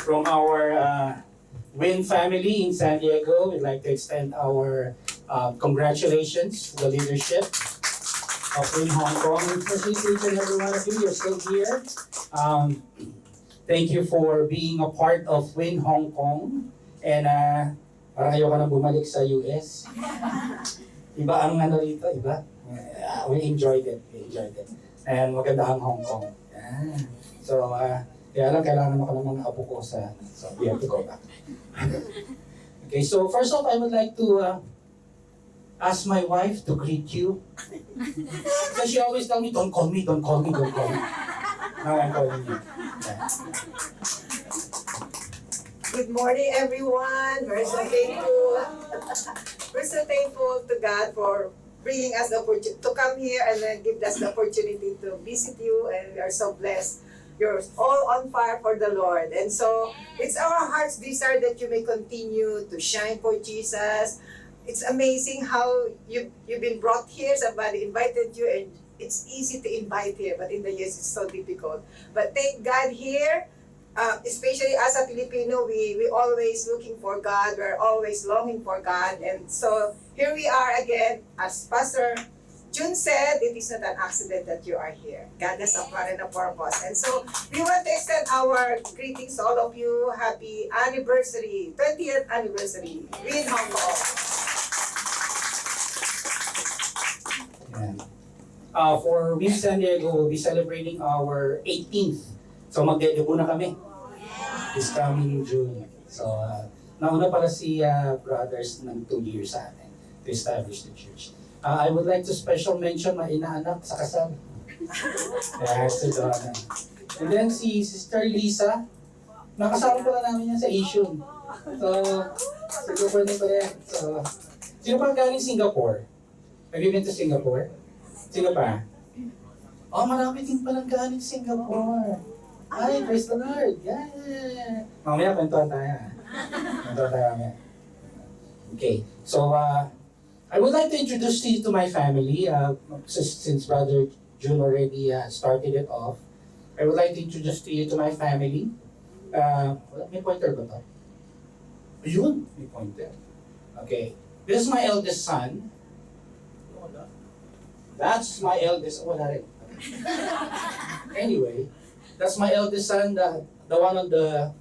from our Win family in San Diego, we'd like to extend our congratulations to the leadership of Win Hong Kong. Especially to each and every one of you, you're still here. Thank you for being a part of Win Hong Kong. And parang ayoko na bumalik sa US. Iba ang ano rito, iba. We enjoyed it. And maganda ang Hong Kong. Yeah. So, kaya lang kailangan ako ng mga apo ko so we have to go back. Okay, so first off, I would like to ask my wife to greet you. Because she always tell me, don't call me. Now I'm calling you. Yeah. Good morning, everyone. We're so thankful. We're so thankful to God for bringing us the opportunity to come here and then give us the opportunity to visit you, and we are so blessed. You're all on fire for the Lord. And so it's our heart's desire that you may continue to shine for Jesus. It's amazing how you've been brought here. Somebody invited you, and it's easy to invite here, but in the US it's so difficult. But thank God here, especially as a Filipino, we always looking for God. We're always longing for God. And so here we are again. As Pastor June said, it is not an accident that you are here. God has a plan and a purpose. And so we want to extend our greetings to all of you. Happy anniversary, 20th anniversary, Win Hong Kong. And, for Win San Diego, we'll be celebrating our 18th. So magdedebut na kami this coming June. So nauna pala si brothers ng 2 years sa atin to establish the church. I would like to special mention my inaanak sa kasal. Yes, si Donna. And then si Sister Lisa, nakasama pala namin yan sa Asian. So, siguro pwede pa yan. So, sino pa galing Singapore? Have you been to Singapore? Sino pa? Oh, marami din palang galing Singapore. Ay, praise the Lord. Yeah. Mamaya, kwentuhan tayo. Okay, so I would like to introduce you to my family. Since Brother June already started it off, I would like to introduce to you to my family. May pointer ba ito? Ayun, may pointer. Okay, this is my eldest son. That's my eldest, wala rin. Anyway, that's my eldest son, the one on the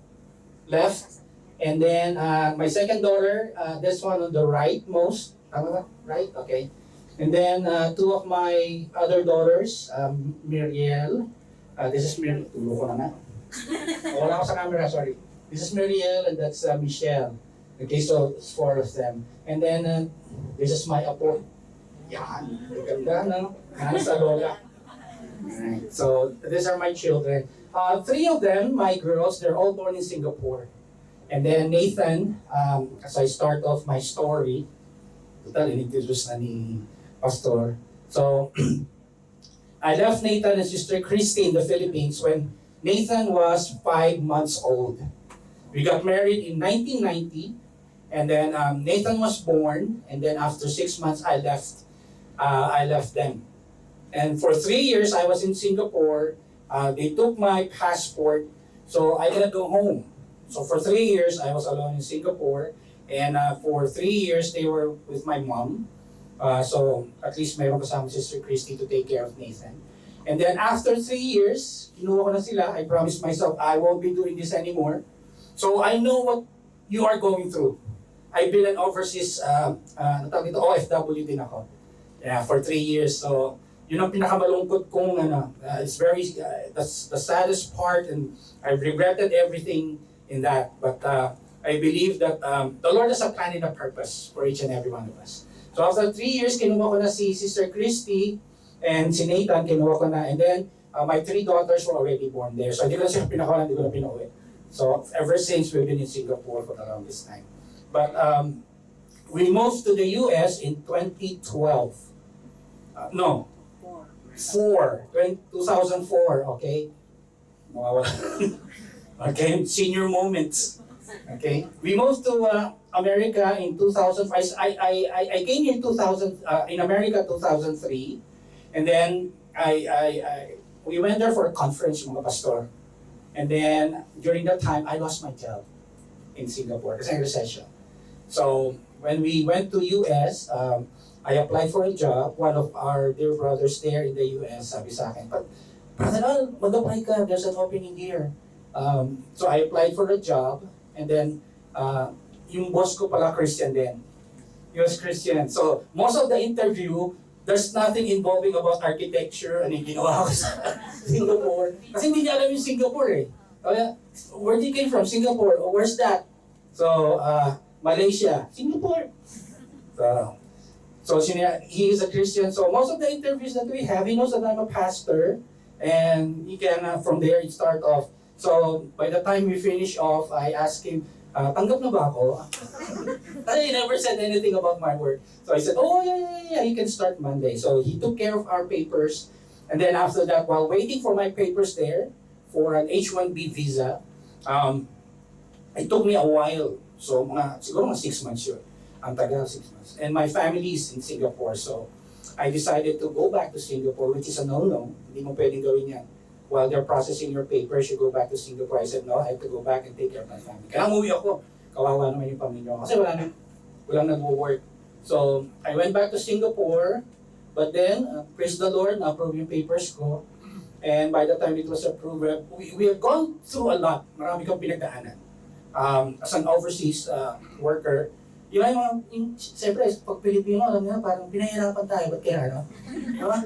left. And then my second daughter, this one on the right most. Right? Okay. And then two of my other daughters, Miriel. This is Miriel. Tulo ko na nga. Wala ko sa camera, sorry. This is Miriel and that's Michelle. Okay, so it's 4 of them. And then this is my apo. Yan. Ganda, no? Yan sa lola. Alright. So these are my children. 3 of them, my girls, they're all born in Singapore. And then Nathan, as I start off my story, total, in-introduce na ni Pastor. So, I left Nathan and Sister Christy in the Philippines when Nathan was 5 months old. We got married in 1990, and then Nathan was born, and then after 6 months, I left them. And for 3 years, I was in Singapore. They took my passport, so I didn't go home. So for 3 years, I was alone in Singapore. And for 3 years, they were with my mom. So at least mayroon kasama Sister Christy to take care of Nathan. And then after 3 years, kinuha ko na sila. I promised myself I won't be doing this anymore. So I know what you are going through. I've been an overseas, OFW din ako. Yeah, for 3 years. So yun ang pinakamalungkot kong it's very, that's the saddest part, and I've regretted everything in that. But I believe that the Lord has a plan and a purpose for each and every one of us. So after 3 years, kinuha ko na si Sister Christy and si Nathan, kinuha ko na. And then, my 3 daughters were already born there. So hindi ko na sila pinakawalan, hindi ko na pinuwi. So ever since, we've been in Singapore for the longest time. But we moved to the US in 2012. 2004, okay? Okay, senior moments. Okay, we moved to America in 2005. I came here in 2000 in America 2003, and then we went there for a conference, mga pastor. And then, during that time, I lost my job in Singapore kasi recession. So, when we went to US, I applied for a job. One of our dear brothers there in the US sabi sa akin, Brother Al, mag-apply ka, there's an opening here. So I applied for a job, and then yung boss ko pala Christian din. He was Christian. So most of the interview, there's nothing involving about architecture, ano yung ginawa ko sa Singapore. Kasi hindi niya alam yung Singapore eh. Where did you came from? Singapore. Oh, where's that? So, Malaysia. Singapore. So he is a Christian. So most of the interviews that we have, he knows that I'm a pastor. And he can, from there, start off. So, by the time we finish off, I asked him, tanggap na ba ako? He never said anything about my work. So I said, oh, yeah, you can start Monday. So he took care of our papers. And then after that, while waiting for my papers there, for an H-1B visa, it took me a while. So, siguro mga 6 months yun. Ang tagal, 6 months. And my family is in Singapore, so I decided to go back to Singapore, which is a no-no. Hindi mo pwedeng gawin yan. While they're processing your papers, you go back to Singapore. I said, no, I have to go back and take care of my family. Kaya umuwi ako. Kawawa naman yung pamilya ko. Kasi walang nag-work. So, I went back to Singapore, but then, praise the Lord, na-approve yung papers ko. And by the time it was approved, we have gone through a lot. Marami kang pinagdaanan. As an overseas worker, siyempre, pag Pilipino, alam niyo, parang pinahirapan tayo, ba't kaya, no? Diba?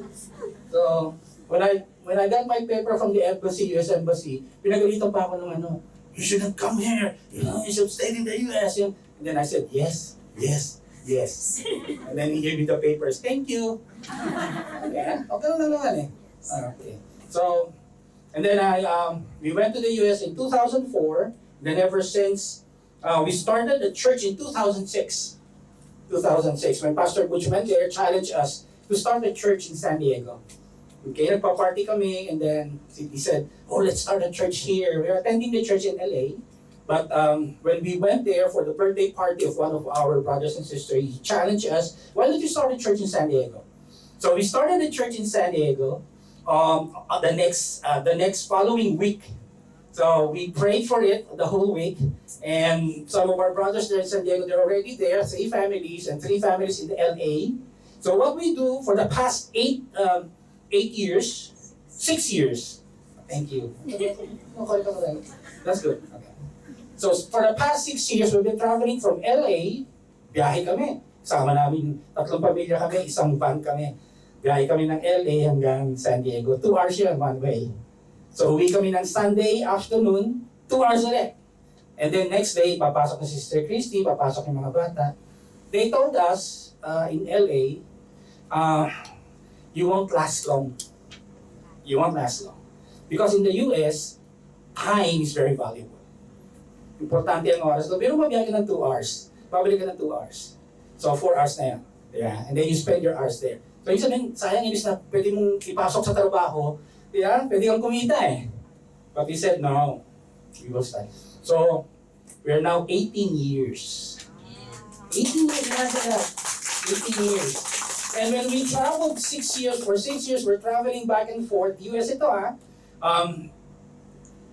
So, when I got my paper from the embassy, US Embassy, pinagalitan pa ako ng you shouldn't come here, you should stay in the US. And then I said, yes. And then he gave me the papers, thank you. Yeah, okay lang naman eh. Okay. So, and then we went to the US in 2004, then ever since, we started the church in 2006. When Pastor Butch went there, challenged us to start a church in San Diego. Okay, nagpa-party kami, and then he said, oh, let's start a church here. We were attending the church in LA, but when we went there for the birthday party of one of our brothers and sisters, he challenged us, why don't you start a church in San Diego? So we started a church in San Diego the next following week. So we prayed for it the whole week, and some of our brothers there in San Diego, they're already there, 3 families, and 3 families in the LA. So what we do for the past 6 years, thank you. That's good. Okay. So for the past 6 years, we've been traveling from LA, biyahe kami. Sama namin, 3 pamilya kami, 1 van kami. Biyahe kami ng LA hanggang San Diego. 2 hours yun, one way. So uwi kami ng Sunday afternoon, 2 hours ulit. And then next day, papasok na si Sister Christy, papasok yung mga bata. They told us in LA, you won't last long. You won't last long. Because in the US, time is very valuable. Importante ang oras. So, pero mabiyahe ka ng 2 hours. Pabalik ka ng 2 hours. So, 4 hours na yan. Yeah. And then you spend your hours there. So, yung sabihin, sayang inis na pwede mong ipasok sa trabaho, yeah, pwede kang kumita eh. But he said, no, we will study. So, we are now 18 years. 18 years, 18 years. And when we traveled 6 years, for 6 years, we're traveling back and forth. US ito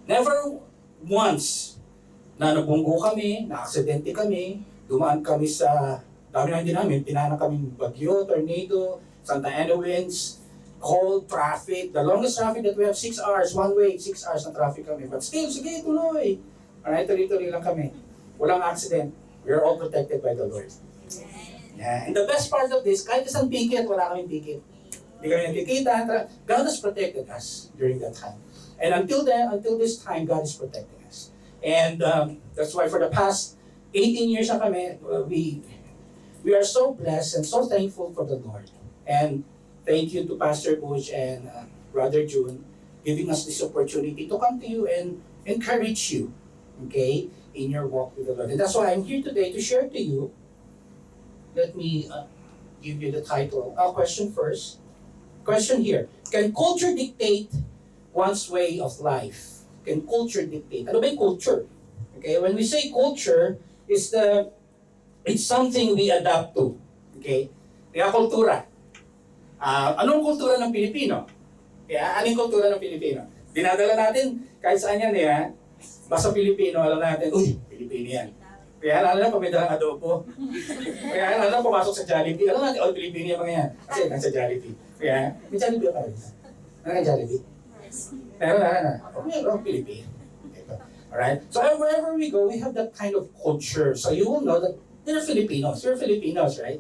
never once na nabunggo kami, na-aksidente kami, dumaan kami sa, dami na hindi namin, tinahanan kami bagyo, tornado, Santa Ana winds, cold, traffic. The longest traffic that we have, 6 hours, one way, 6 hours na traffic kami. But still, sige, tuloy. Alright, tuloy-tuloy lang kami. Walang accident. We're all protected by the Lord. Yeah. And the best part of this, kahit isang ticket, wala kaming ticket. Hindi kami nakikita. God has protected us during that time. And until this time, God is protecting us. And that's why for the past 18 years na kami, we are so blessed and so thankful for the Lord. And thank you to Pastor Butch and Brother June giving us this opportunity to come to you and encourage you, okay, in your walk with the Lord. And that's why I'm here today to share to you. Let me give you the title. Question first. Question here. Can culture dictate one's way of life? Can culture dictate? Ano ba yung culture? Okay, when we say culture, it's something we adapt to. Okay? Kaya kultura. Anong kultura ng Pilipino? Kaya anong kultura ng Pilipino? Dinadala natin kahit saan yan eh, ha? Basta Pilipino, alam natin, uy, Pilipino yan. Kaya alam na, pag may dalang adobo. Kaya alam na, pumasok sa Jollibee. Alam natin, oh, Pilipino yung mga yan. Kasi nasa Jollibee. Kaya, may Jollibee ka rin. Ano ka Jollibee? Meron na. Oh, meron, Pilipino. Alright? So wherever we go, we have that kind of culture. So you will know that they're Filipinos. You're Filipinos, right?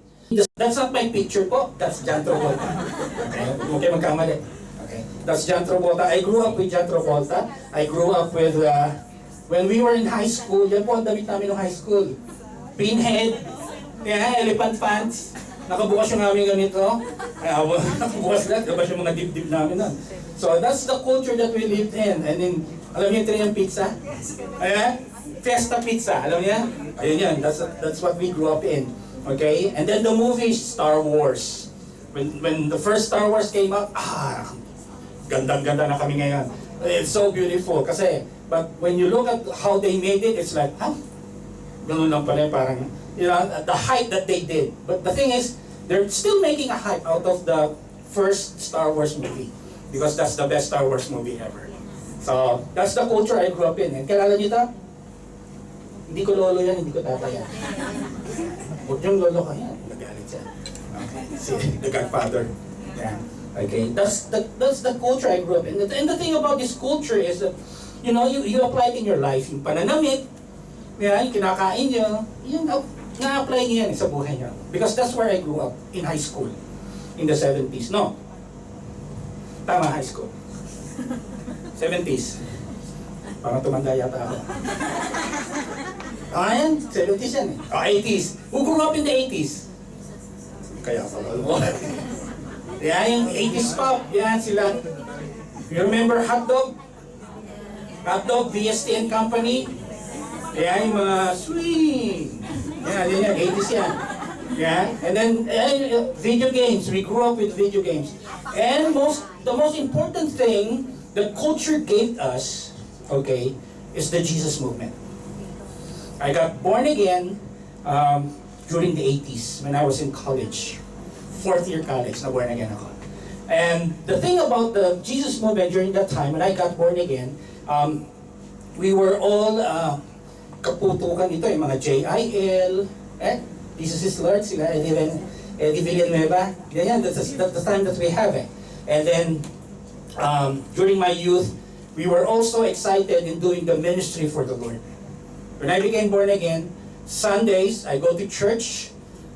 That's not my picture po. That's John Travolta. Okay? Huwag kayo magkamali. Okay? That's John Travolta. I grew up with John Travolta. I grew up with, when we were in high school, yan po ang damit namin ng high school. Pinhead. Yeah, elephant pants. Nakabukas yung aming ganito. Nakabukas lahat. Labas yung mga dip-dip namin nun. So that's the culture that we lived in. And then, alam niyo yung pizza? Ayan? Fiesta pizza. Alam niyo? Ayun yan. That's what we grew up in. Okay? And then the movie Star Wars. When the first Star Wars came out, gandang-ganda na kami ngayon. It's so beautiful. Kasi, but when you look at how they made it, it's like, ganun lang pala, parang, you know, the hype that they did. But the thing is, they're still making a hype out of the first Star Wars movie. Because that's the best Star Wars movie ever. So, that's the culture I grew up in. And kilala niyo ito? Hindi ko lolo yan, hindi ko tata yan. Huwag niyong lolo ka yan. Nagalit siya. Okay. See, the Godfather. Yeah. Okay. That's the culture I grew up in. And the thing about this culture is that, you know, you apply it in your life. Yung pananamit, yan, yung kinakain niyo, yun, na-apply niyo yan sa buhay niyo. Because that's where I grew up, in high school. In the 70s. No. Tama, high school. 70s. Parang tumanda yata ako. Yan, 70s yan eh. 80s. Who grew up in the 80s? Kaya pala. Yan, yung 80s pop. Yan sila. You remember Hotdog? Hotdog, VST and Company. Yan, yung mga swing. Yan, 80s yan. Yeah, and then video games. We grew up with video games. And the most important thing that culture gave us, okay, is the Jesus movement. I got born again during the 80s when I was in college. 4th year college, na born again ako. And the thing about the Jesus movement during that time, when I got born again, we were all kaputukan ito, yung mga JIL, Jesus is Lord, sila Eddie Villanueva. Ganyan, that's the time that we have it. And then, during my youth, we were also excited in doing the ministry for the Lord. When I became born again, Sundays, I go to church.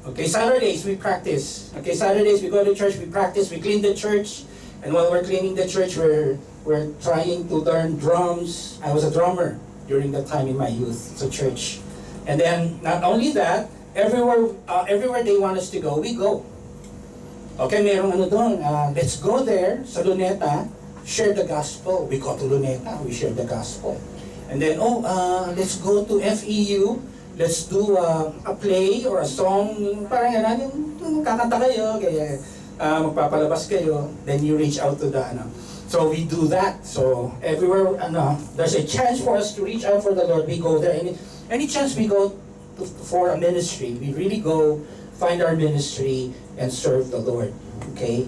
Okay, Saturdays, we practice. Okay, Saturdays, we go to church, we practice, we clean the church. And while we're cleaning the church, we're trying to learn drums. I was a drummer during that time in my youth, so church. And then, not only that, everywhere they want us to go, we go. Okay, merong ano doon, let's go there sa Luneta, share the gospel. We go to Luneta, we share the gospel. And then, let's go to FEU, let's do a play or a song, parang yan, yung kakanta kayo, kaya magpapalabas kayo, then you reach out to the, So we do that. So everywhere, there's a chance for us to reach out for the Lord, we go there. Any chance we go for a ministry, we really go find our ministry and serve the Lord. Okay?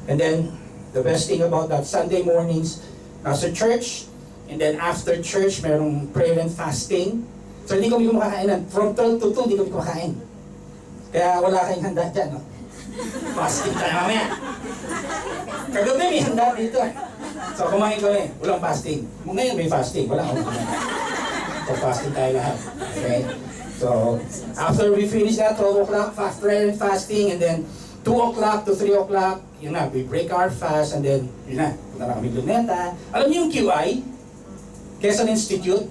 And then, the best thing about that, Sunday mornings, nasa church, and then after church, merong prayer and fasting. So hindi kami kumakain. From 12 to 2, hindi kami kumakain. Kaya wala kayong handa dyan, no? Fasting tayo mamaya. Kagabi may handa dito. So kumain kami, walang fasting. Ngayon may fasting, wala akong kumain. So fasting tayo lahat. Okay? So, after we finish that, 12 o'clock, prayer and fasting, and then 2 o'clock to 3 o'clock, yun na, we break our fast, and then, yun na, punta na kami Luneta. Alam niyo yung QI? Quezon Institute?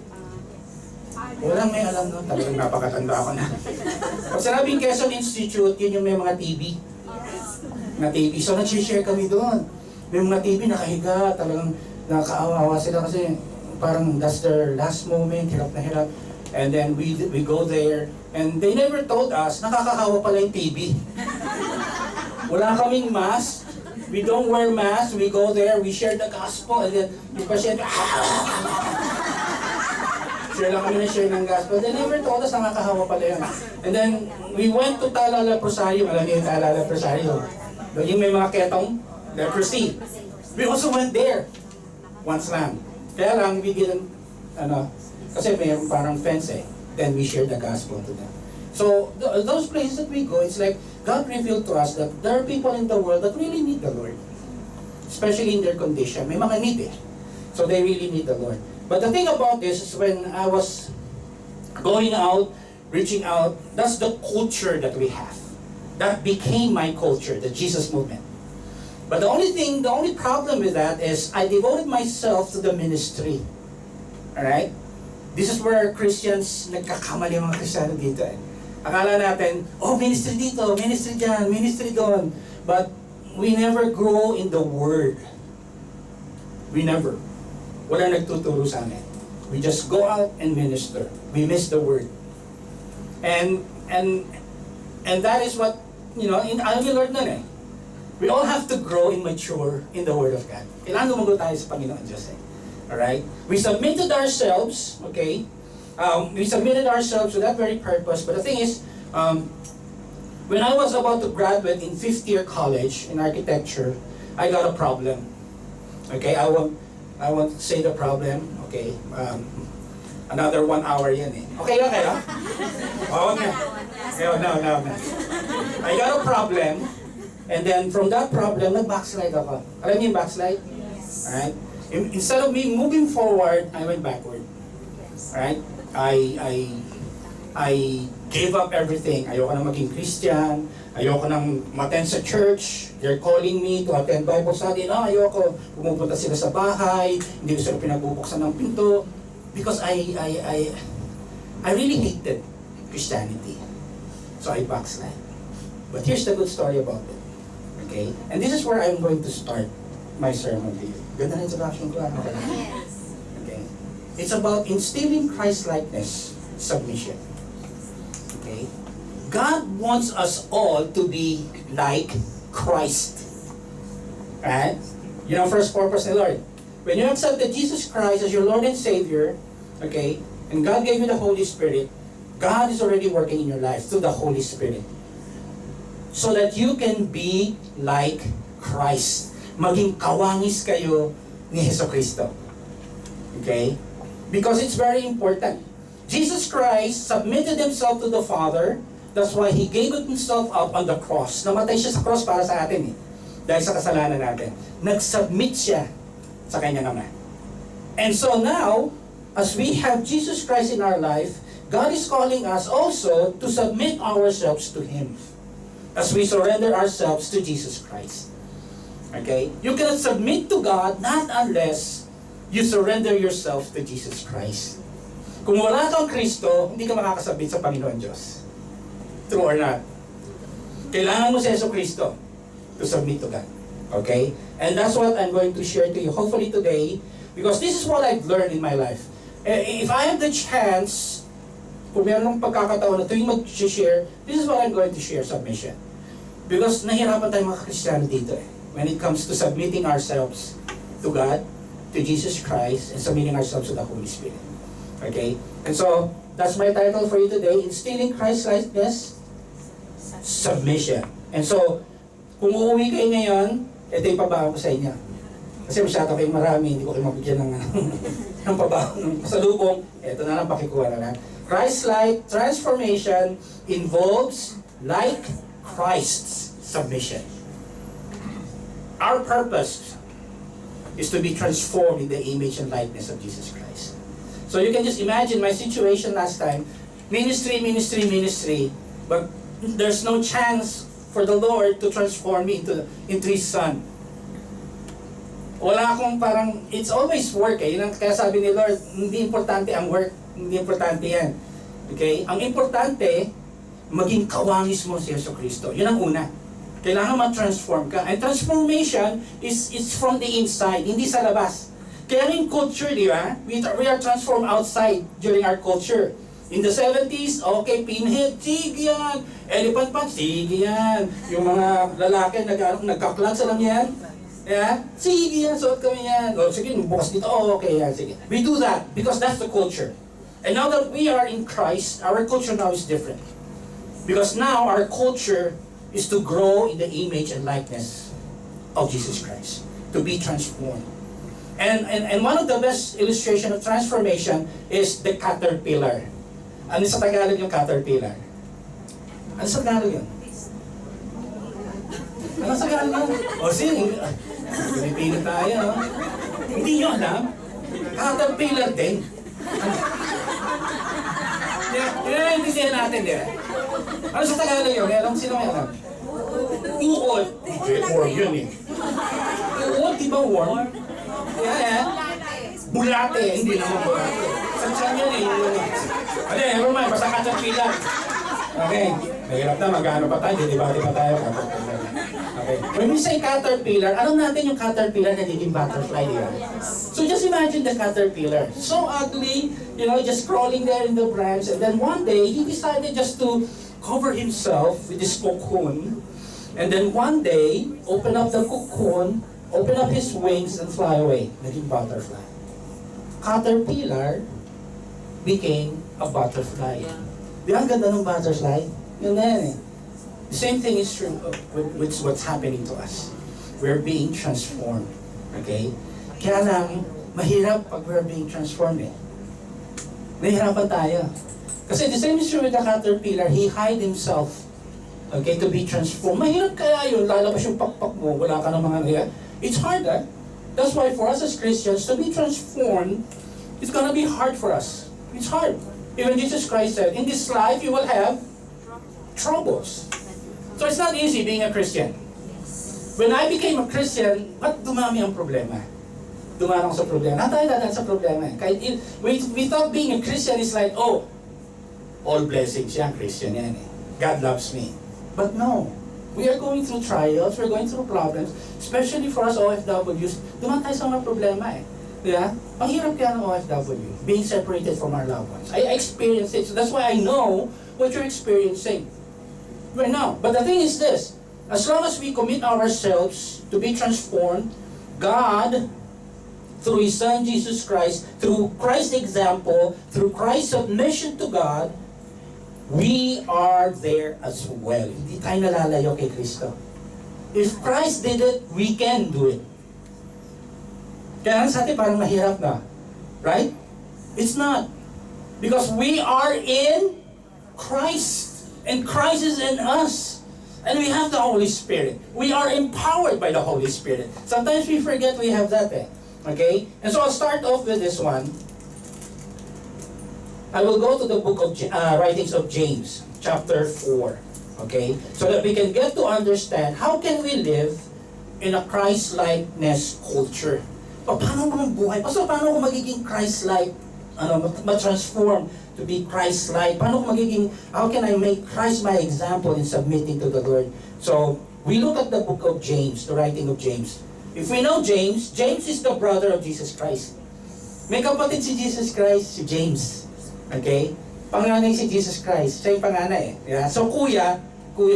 Walang may alam nun, talagang napakatanda ako na. Pag sinabing Quezon Institute, yun yung may mga TV. Na TV. So, nag-share kami doon. May mga TV nakahiga, talagang nakaawawa sila kasi parang that's their last moment, hirap na hirap. And then we go there, and they never told us, nakakahawa pala yung TV. Wala kaming mask, we don't wear mask, we go there, we share the gospel, and then yung pasyente, share lang kami na share ng gospel. They never told us nakakahawa pala yun. And then we went to Talala Rosario, alam niyo yung Talala Rosario. Yung may mga ketong, leprosy. We also went there. once lang. Kaya lang, we didn't, kasi may parang fence then we share the gospel to them. So, those places that we go, it's like, God revealed to us that there are people in the world that really need the Lord. Especially in their condition. May mga need So they really need the Lord. But the thing about this is when I was going out, reaching out, that's the culture that we have. That became my culture, the Jesus movement. But the only problem with that is I devoted myself to the ministry. Alright? This is where Christians, nagkakamali mga Kristiyano dito Akala natin, ministry dito, ministry dyan, ministry doon. But we never grow in the Word. We never. Wala nagtuturo sa amin. We just go out and minister. We miss the Word. And that is what, alam niyo Lord nun We all have to grow and mature in the Word of God. Kailangan lumago tayo sa Panginoon Diyos Alright? We submitted ourselves, okay? We submitted ourselves to that very purpose. But the thing is, when I was about to graduate in 5th year college in architecture, I got a problem. Okay, I won't say the problem. Okay, another 1 hour yan Okay, okay Oh, okay. No. I got a problem, and then from that problem, nag-backslide ako. Alam niyo yung backslide? Yes. Alright? Instead of me moving forward, I went backward. Alright? I gave up everything. Ayoko na maging Christian. Ayoko nang ma-attend sa church. They're calling me to attend Bible study. Ayoko. Pumupunta sila sa bahay. Hindi ko sila pinagbubuksan ng pinto. Because I really hated Christianity. So I backslid. But here's the good story about it. Okay? And this is where I'm going to start my sermon to you. Ganda na introduction ko. Okay? It's about instilling Christ-likeness, submission. Okay? God wants us all to be like Christ. Right? First purpose of the Lord. When you accepted Jesus Christ as your Lord and Savior, okay, and God gave you the Holy Spirit, God is already working in your life through the Holy Spirit. So that you can be like Christ. Maging kawangis kayo ni Hesus Kristo. Okay? Because it's very important. Jesus Christ submitted Himself to the Father. That's why He gave Himself up on the cross. Namatay Siya sa cross para sa atin dahil sa kasalanan natin. Nag-submit Siya sa Kanyang Ama. And so now, as we have Jesus Christ in our life, God is calling us also to submit ourselves to Him. As we surrender ourselves to Jesus Christ. Okay? You cannot submit to God not unless you surrender yourself to Jesus Christ. Kung wala kang Kristo, hindi ka makakasabit sa Panginoon Diyos. True or not? Kailangan mo si Hesus Kristo to submit to God. Okay? And that's what I'm going to share to you, hopefully today, because this is what I've learned in my life. If I have the chance, kung meron ng pagkakataon na tuwing mag-share, this is what I'm going to share, submission. Because nahirapan tayo mga Kristiyano dito when it comes to submitting ourselves to God, to Jesus Christ, and submitting ourselves to the Holy Spirit. Okay? And so, that's my title for you today, Instilling Christ-likeness, Submission. And so, kung uuwi kayo ngayon, ito yung pabaho ko sa inyo. Kasi masyado kayong marami, hindi ko kayo mabigyan ng pabaho, ng pasalubong. Ito na lang, pakikuha na lang. Christ-like transformation involves like Christ's submission. Our purpose is to be transformed in the image and likeness of Jesus Christ. So you can just imagine my situation last time, ministry, but there's no chance for the Lord to transform me into His Son. Wala akong parang, it's always work Yun ang kaya sabi ni Lord, hindi importante ang work, hindi importante yan. Okay? Ang importante, maging kawangis mo si Yesu Kristo. Yun ang una. Kailangan ma-transform ka. And transformation is from the inside, hindi sa labas. Kaya in culture, di ba? We are transformed outside during our culture. In the 70s, okay, pinhead, sige yan. Elephant pants, sige yan. Yung mga lalaki, nagkaklats lang yan. Yeah? Sige yan, suot kami yan. O sige, bukas dito, okay yan, sige. We do that because that's the culture. And now that we are in Christ, our culture now is different. Because now our culture is to grow in the image and likeness of Jesus Christ. To be transformed. And one of the best illustration of transformation is the caterpillar. Ano sa Tagalog yung caterpillar? Ano sa Tagalog yun? Ano sa Tagalog yun? O sige, Pilipino tayo, no? Hindi nyo alam? Caterpillar din. Naiintindihan natin, di ba? Ano sa Tagalog yun? Alam sino may alam? Uod. Worm yun eh. Uod, di ba worm? Yeah. Bulate, hindi naman bulate. Sansan yun eh. Ano, never mind, basta caterpillar. Okay. Mahirap na, mag-ano pa tayo, didibati pa tayo. Okay. When we say caterpillar, alam natin yung caterpillar nagiging butterfly, di ba? So just imagine the caterpillar. So ugly, you know, just crawling there in the branch. And then one day, he decided just to cover himself with this cocoon. And then one day, open up the cocoon, open up his wings, and fly away. Naging butterfly. Caterpillar became a butterfly. Di ba ang ganda ng butterfly? Yun na yan eh. The same thing is true with what's happening to us. We're being transformed. Okay? Kaya lang, mahirap pag we're being transformed eh. Nahihirapan tayo. Kasi the same is true with the caterpillar. He hide himself. Okay, to be transformed. Mahirap kaya yun, lalabas yung pakpak mo, wala ka ng mga kaya. It's hard eh. That's why for us as Christians, to be transformed, it's gonna be hard for us. It's hard. Even Jesus Christ said, in this life you will have troubles. So it's not easy being a Christian. When I became a Christian, ba't dumami ang problema? Dumarang sa problema. Tayo dadaan sa problema eh. Kahit we thought being a Christian is like, oh, all blessings yan, Christian yan eh. God loves me. But no. We are going through trials, we're going through problems, especially for us OFWs, duman tayo sa mga problema eh. Yeah? Ang hirap kaya ng OFW, being separated from our loved ones. I experienced it, so that's why I know what you're experiencing right now. But the thing is this, as long as we commit ourselves to be transformed, God, through His Son Jesus Christ, through Christ's example, through Christ's submission to God, we are there as well. Hindi tayo nalalayo kay Kristo. If Christ did it, we can do it. Kaya sa atin parang mahirap na. Right? It's not. Because we are in Christ. And Christ is in us. And we have the Holy Spirit. We are empowered by the Holy Spirit. Sometimes we forget we have that eh. Okay? And so I'll start off with this one. I will go to the book of writings of James, chapter 4, okay? So that we can get to understand how can we live in a Christ-likeness culture. Paano mo buhay? Paano ko magiging Christ-like, ma-transform to be Christ-like? How can I make Christ my example in submitting to the Lord? So, we look at the book of James, the writing of James. If we know James, James is the brother of Jesus Christ. May kapatid si Jesus Christ, si James. Okay? Panganay si Jesus Christ. Siya yung panganay. Yeah? So, kuya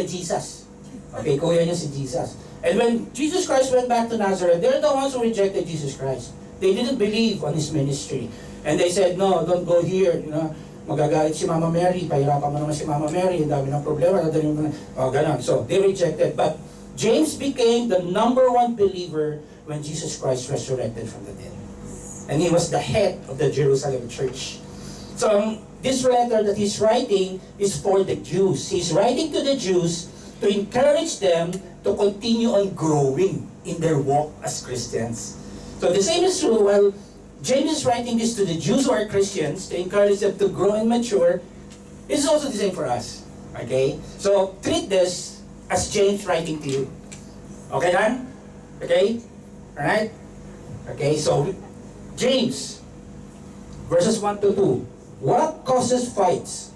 Jesus. Okay, kuya niya si Jesus. And when Jesus Christ went back to Nazareth, they're the ones who rejected Jesus Christ. They didn't believe on His ministry. And they said, no, don't go here. You know, magagalit si Mama Mary. Pahirapan mo naman si Mama Mary. Ang dami ng problema. Ganun. So, they rejected. But James became the #1 believer when Jesus Christ resurrected from the dead. And he was the head of the Jerusalem church. So, this letter that he's writing is for the Jews. He's writing to the Jews to encourage them to continue on growing in their walk as Christians. So, the same is true. While James is writing this to the Jews who are Christians to encourage them to grow and mature, it's also the same for us. Okay? So, treat this as James writing to you. Okay, Dan? Okay? Alright? Okay, so, James, verses 1 to 2. What causes fights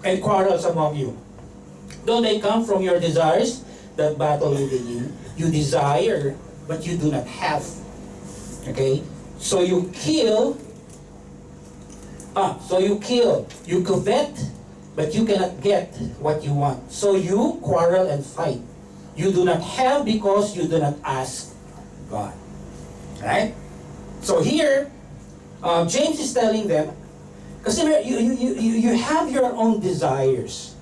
and quarrels among you? Don't they come from your desires that battle within you? You desire, but you do not have. Okay? So you kill. You covet, but you cannot get what you want. So you quarrel and fight. You do not have because you do not ask God. Right? So here, James is telling them, kasi you have your own desires.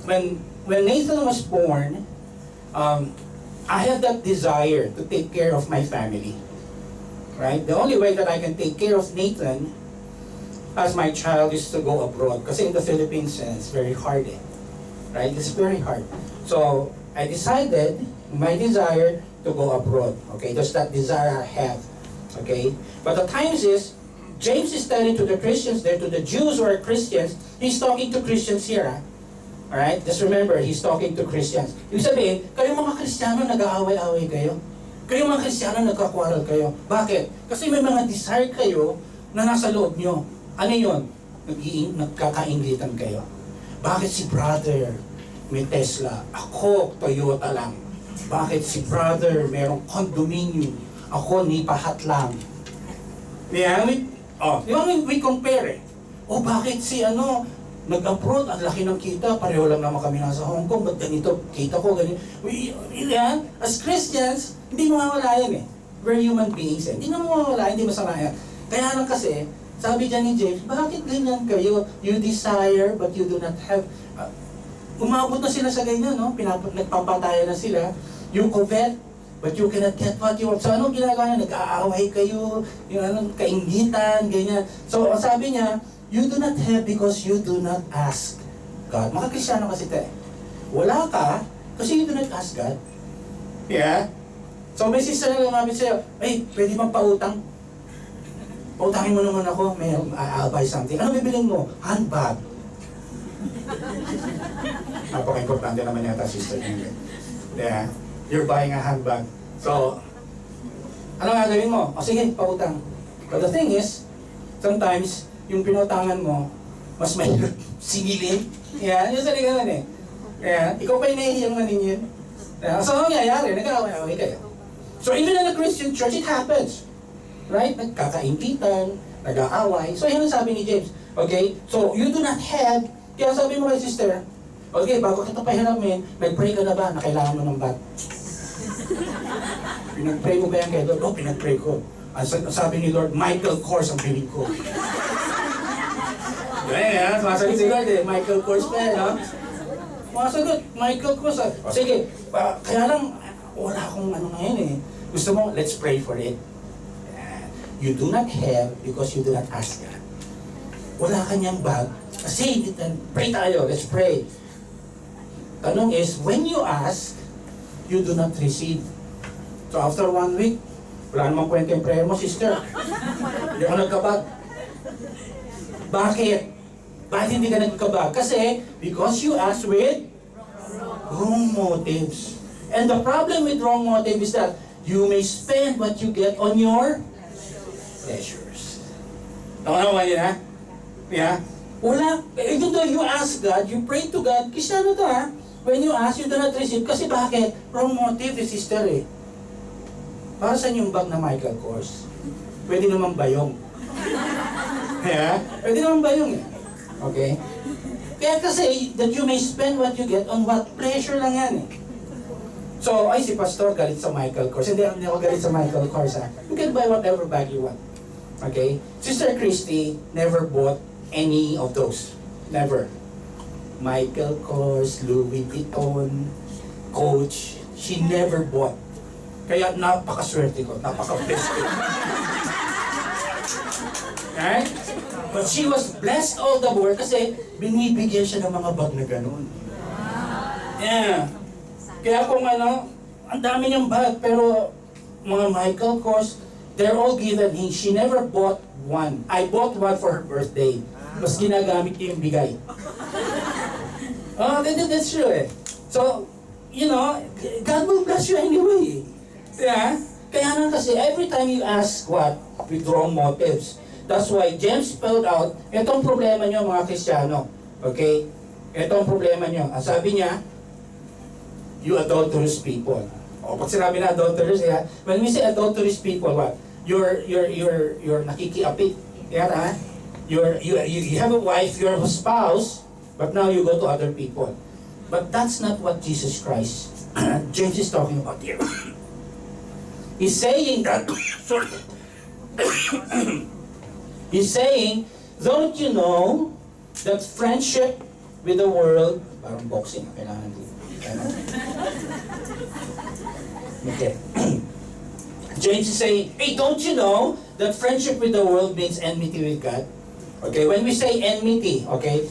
When Nathan was born, I had that desire to take care of my family. Right? The only way that I can take care of Nathan as my child is to go abroad. Kasi in the Philippines, it's very hard eh. Right? It's very hard. So, I decided, my desire, to go abroad. Okay? That's that desire I have. Okay? But the times is, James is telling to the Christians there, to the Jews who are Christians, he's talking to Christians here. Alright? Just remember, he's talking to Christians. Ibig sabihin, kayo mga Kristiyano, nag-aaway-away kayo. Kayo mga Kristiyano, nagkakwaral kayo. Bakit? Kasi may mga desire kayo na nasa loob nyo. Ano yun? Nagkakaingitan kayo. Bakit si brother may Tesla? Ako, Toyota lang. Bakit si brother merong condominium? Ako, nipahat lang. Yeah, we compare eh. O bakit si nag-abroad, ang laki ng kita, pareho lang naman kami nasa Hong Kong, ba't ganito, kita ko, ganito. Yan, as Christians, hindi mawawala yan eh. We're human beings eh. Hindi na mawawala, hindi masama yan. Kaya lang kasi, sabi dyan ni James, bakit ganyan kayo? You desire, but you do not have. Umabot na sila sa ganyan, no? Nagpapatayan na sila. You covet, but you cannot get what you want. So anong ginagawa niya? Nag-aaway kayo, yung kaingitan, ganyan. So sabi niya, you do not have because you do not ask God. Mga Kristiyano kasi ito eh. Wala ka kasi you do not ask God. Yeah? So may sister na lumapit sa'yo, ay, pwede bang pautang? Pautangin mo naman ako, I'll buy something. Ano bibilin mo? Handbag. Napaka-importante naman yata sister niya. Yeah? You're buying a handbag. So, ano gagawin mo? O sige, pautang. But the thing is, sometimes, yung pinutangan mo, mas may singilin. Yeah, yung sarili ganun eh. Yeah, ikaw pa yung nahihiyang maningin. Yeah, so, ano nangyayari? Nag-aaway kayo. So, even in a Christian church, it happens. Right? Nagkakaingitan, nag-aaway. So, yun ang sabi ni James. Okay? So, you do not have, kaya sabi mo kay sister, okay, bago kita pahiramin, nag-pray ka na ba na kailangan mo ng bag? Pinag-pray mo ba yan kay Lord? Oh, pinag-pray ko. Ang sabi ni Lord, Michael Kors ang piling ko. Ganyan, sumasagot si Lord eh, Michael Kors pa eh, no? Sumasagot, Michael Kors. O sige, kaya lang, wala akong ngayon eh. Gusto mo, let's pray for it. You do not have because you do not ask God. Wala kanyang bag. Kasi, pray tayo, let's pray. Tanong is, when you ask, you do not receive. So after 1 week, wala namang kwento yung prayer mo, sister. Hindi ako nagkabag. Bakit? Bakit hindi ka nagkabag? Kasi, because you ask with wrong motives. And the problem with wrong motive is that you may spend what you get on your pleasures. Tama naman yun, ha? Yeah? Wala. Even though you ask God, you pray to God, Kristiyano to, ha? When you ask, you do not receive. Kasi bakit? Wrong motive, sister, eh. Para saan yung bag na Michael Kors? Pwede naman bayong. Yeah? Pwede naman bayong eh. Okay? Kaya kasi, that you may spend what you get on what pleasure lang yan eh. So, ay si Pastor galit sa Michael Kors. Hindi ako galit sa Michael Kors ha. You can buy whatever bag you want. Okay? Sister Christy never bought any of those. Never. Michael Kors, Louis Vuitton, Coach, she never bought. Kaya napakaswerte ko, napaka-blessed ko. Right? But she was blessed all the more kasi binibigyan siya ng mga bag na gano'n. Yeah. Kaya kung ang dami niyang bag, pero mga Michael Kors, they're all given. She never bought one. I bought one for her birthday. Mas ginagamit niya yung bigay. Oh, that's true eh. So, God will bless you anyway. Yeah? Kaya lang kasi, every time you ask what? With wrong motives. That's why James spelled out, itong problema nyo mga Kristiyano. Okay? Itong problema nyo. Ang sabi niya, you adulterous people. O, pag sinabi na adulterous, yeah? When we say adulterous people, what? You're nakikiapit. Yeah, ha? You have a wife, you have a spouse, but now you go to other people. But that's not what Jesus Christ, James is talking about here. He's saying that, he's saying, don't you know that friendship with the world, parang boxing, kailangan dito. Okay. James is saying, hey, don't you know that friendship with the world means enmity with God? Okay, when we say enmity, okay,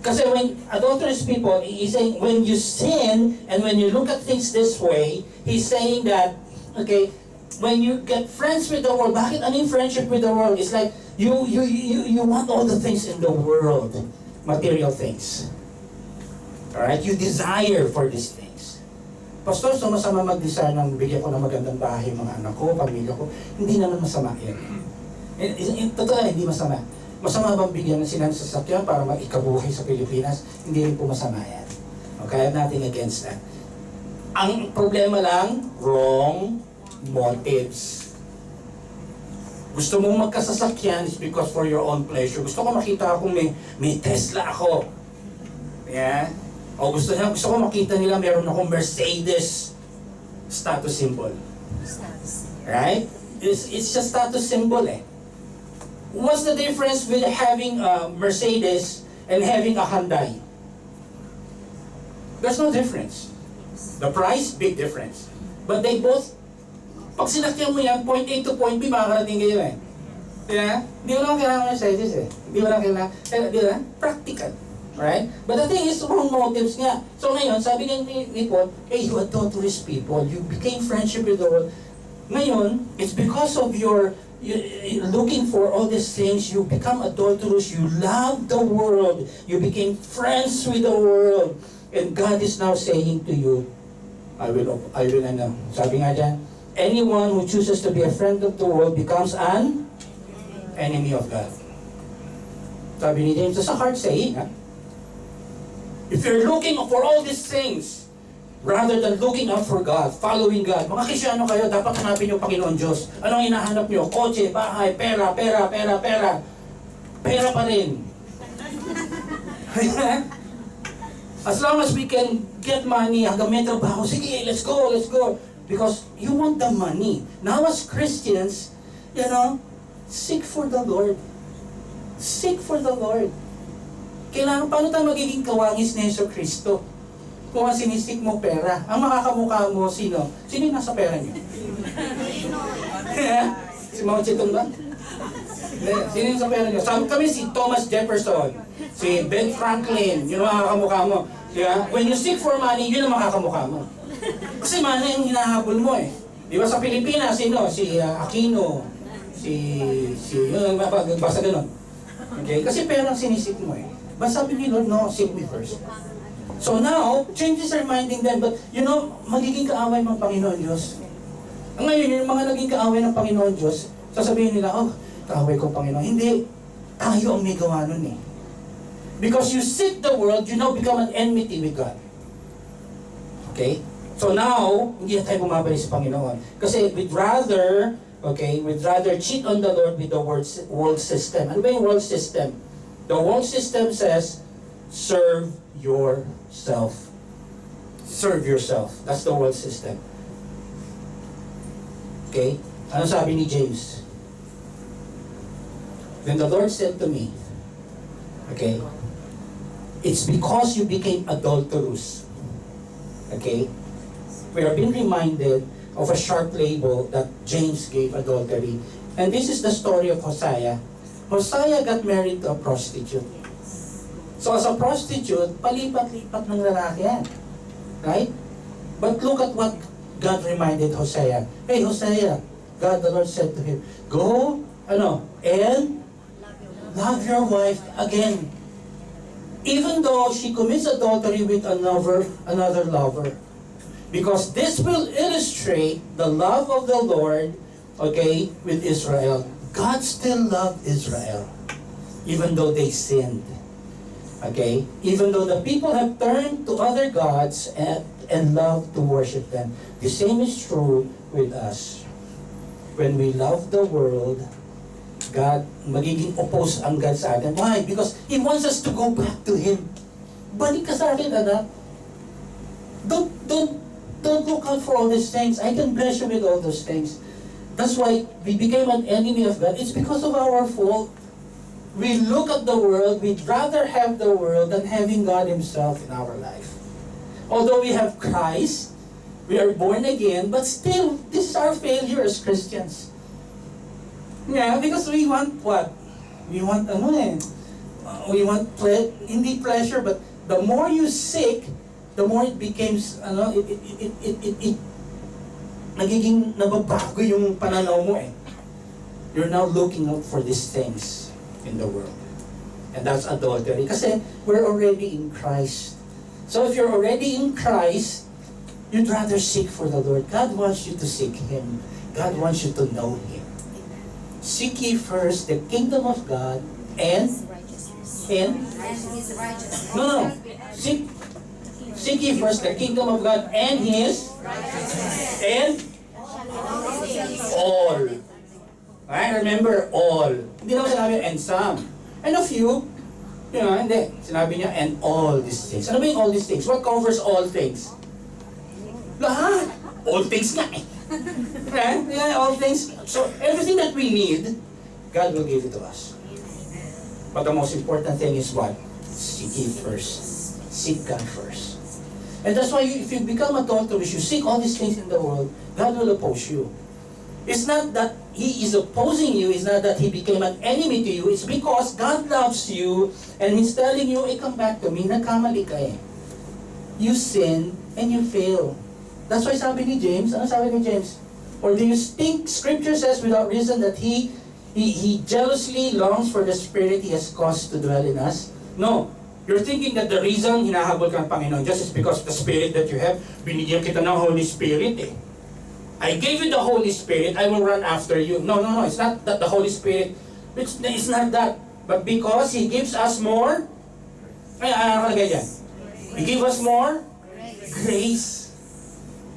kasi when adulterous people, he's saying, when you sin and when you look at things this way, he's saying that, okay, when you get friends with the world, bakit ano yung friendship with the world? It's like, you want all the things in the world, material things. Alright, you desire for these things. Pastor, so masama mag-desire ng bigyan ko ng magandang bahay yung mga anak ko, pamilya ko. Hindi naman masama yan. Totoo, hindi masama. Masama bang bigyan sila ng sasakyan para mag-ikabuhay sa Pilipinas? Hindi rin po masama yan. Okay, I'm nothing against that. Ang problema lang, wrong motives. Gusto mong magkasasakyan is because for your own pleasure. Gusto ko makita akong may Tesla ako. Yeah? O gusto ko makita nila meron akong Mercedes. Status symbol. Right? It's just status symbol eh. What's the difference with having a Mercedes and having a Hyundai? There's no difference. The price, big difference. But they both, pag sinakyan mo yan, point A to point B, makakarating kayo eh. Yeah? Hindi mo lang kailangan Mercedes eh. Hindi mo lang kailangan, di ba? Practical. Right? But the thing is, wrong motives nga. So ngayon, sabi ni Paul, hey, you adulterous people, you became friendship with the world. Ngayon, it's because of your looking for all these things, you become adulterous, you love the world, you became friends with the world. And God is now saying to you, I will, sabi nga dyan, anyone who chooses to be a friend of the world becomes an enemy of God. Sabi ni James, it's a hard saying, ha? If you're looking for all these things, rather than looking out for God, following God, mga Kristyano kayo, dapat hanapin yung Panginoon Diyos. Anong hinahanap nyo? Kotse, bahay, pera. Pera pa rin. As long as we can get money, hanggang may trabaho, sige, let's go. Because you want the money. Now as Christians, seek for the Lord. Seek for the Lord. Kailangan, paano tayo magiging kawangis ni Yesu Kristo? Kung ang sinisik mo pera, ang makakamukha mo, sino? Sino yung nasa pera niyo? Si Mao Zedong ba? Sino yung sa pera niyo? Sabi kami si Thomas Jefferson, si Ben Franklin, yun ang makakamukha mo. Yeah? When you seek for money, yun ang makakamukha mo. Kasi money yung hinahabol mo eh. Di ba sa Pilipinas, sino? Si Aquino, yun, basta ganun. Okay? Kasi pera ang sinisik mo eh. But sabi ni Lord, no, seek me first. So now, changes are reminding them, but magiging kaaway ng Panginoon Diyos. Ngayon, yung mga naging kaaway ng Panginoon Diyos, sasabihin nila, kaaway ko Panginoon. Hindi, tayo ang may gawa nun eh. Because you seek the world, you now become an enmity with God. Okay? So now, hindi na tayo bumabalik sa Panginoon. Kasi we'd rather cheat on the Lord with the world system. Ano ba yung world system? The world system says, serve yourself. Serve yourself. That's the world system. Okay? Ano sabi ni James? Then the Lord said to me, okay, it's because you became adulterous. Okay? We are being reminded of a sharp label that James gave adultery. And this is the story of Hosea. Hosea got married to a prostitute. So as a prostitute, palipat-lipat ng lalaki yan. Right? But look at what God reminded Hosea. Hey Hosea, God the Lord said to him, go, and love your wife again. Even though she commits adultery with another lover. Because this will illustrate the love of the Lord, okay, with Israel. God still loved Israel, even though they sinned. Okay? Even though the people have turned to other gods and love to worship them. The same is true with us. When we love the world, God, magiging opposed ang God sa atin. Why? Because He wants us to go back to Him. Balik ka sa akin, anak. Don't look out for all these things. I can bless you with all those things. That's why we became an enemy of God. It's because of our fault. We look at the world, we'd rather have the world than having God Himself in our life. Although we have Christ, We are born again, but still, this is our failure as Christians. Yeah, because we want what? We want we want hindi pleasure, but the more you seek, the more it becomes it nagiging nababago yung pananaw mo eh. You're now looking out for these things in the world. And that's adultery. Kasi we're already in Christ. So if you're already in Christ, you'd rather seek for the Lord. God wants you to seek Him. God wants you to know Him. Seek ye first the kingdom of God and His righteousness. no. Seek ye first the kingdom of God and His and all. Right? Remember, all. Hindi naman sinabi and some. And a few, hindi. Sinabi niya, and all these things. Ano ba yung all these things? What covers all things? Lahat. All things nga eh. Right? Yeah, all things. So, everything that we need, God will give it to us. But the most important thing is what? Seek ye first. Seek God first. And that's why if you become adulterous, you seek all these things in the world, God will oppose you. It's not that He is opposing you, it's not that He became an enemy to you, it's because God loves you and He's telling you, come back to me, nagkamali ka eh. You sin and you fail. That's why sabi ni James, ano sabi ni James? Or do you think Scripture says without reason that He jealously longs for the Spirit He has caused to dwell in us? No. You're thinking that the reason hinahabol ka ng Panginoon just is because of the Spirit that you have. Binigyan kita ng Holy Spirit eh. I gave you the Holy Spirit, I will run after you. No. It's not that the Holy Spirit, it's not that. But because He gives us more, He gives us more grace.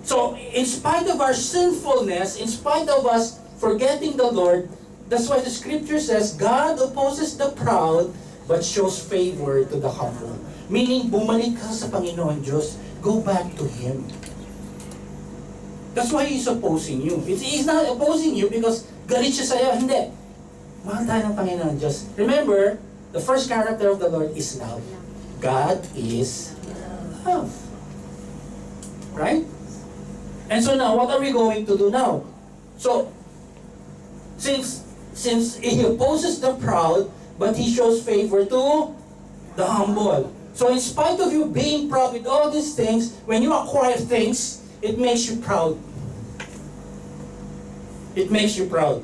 So, in spite of our sinfulness, in spite of us forgetting the Lord, that's why the Scripture says, God opposes the proud, but shows favor to the humble. Meaning, bumalik ka sa Panginoon Diyos, go back to Him. That's why He's opposing you. He's not opposing you because galit siya sa'yo. Hindi. Mahal tayo ng Panginoon Diyos. Remember, the first character of the Lord is love. God is love. Right? And so now, what are we going to do now? So, since He opposes the proud, but He shows favor to the humble. So in spite of you being proud with all these things, when you acquire things, it makes you proud. It makes you proud.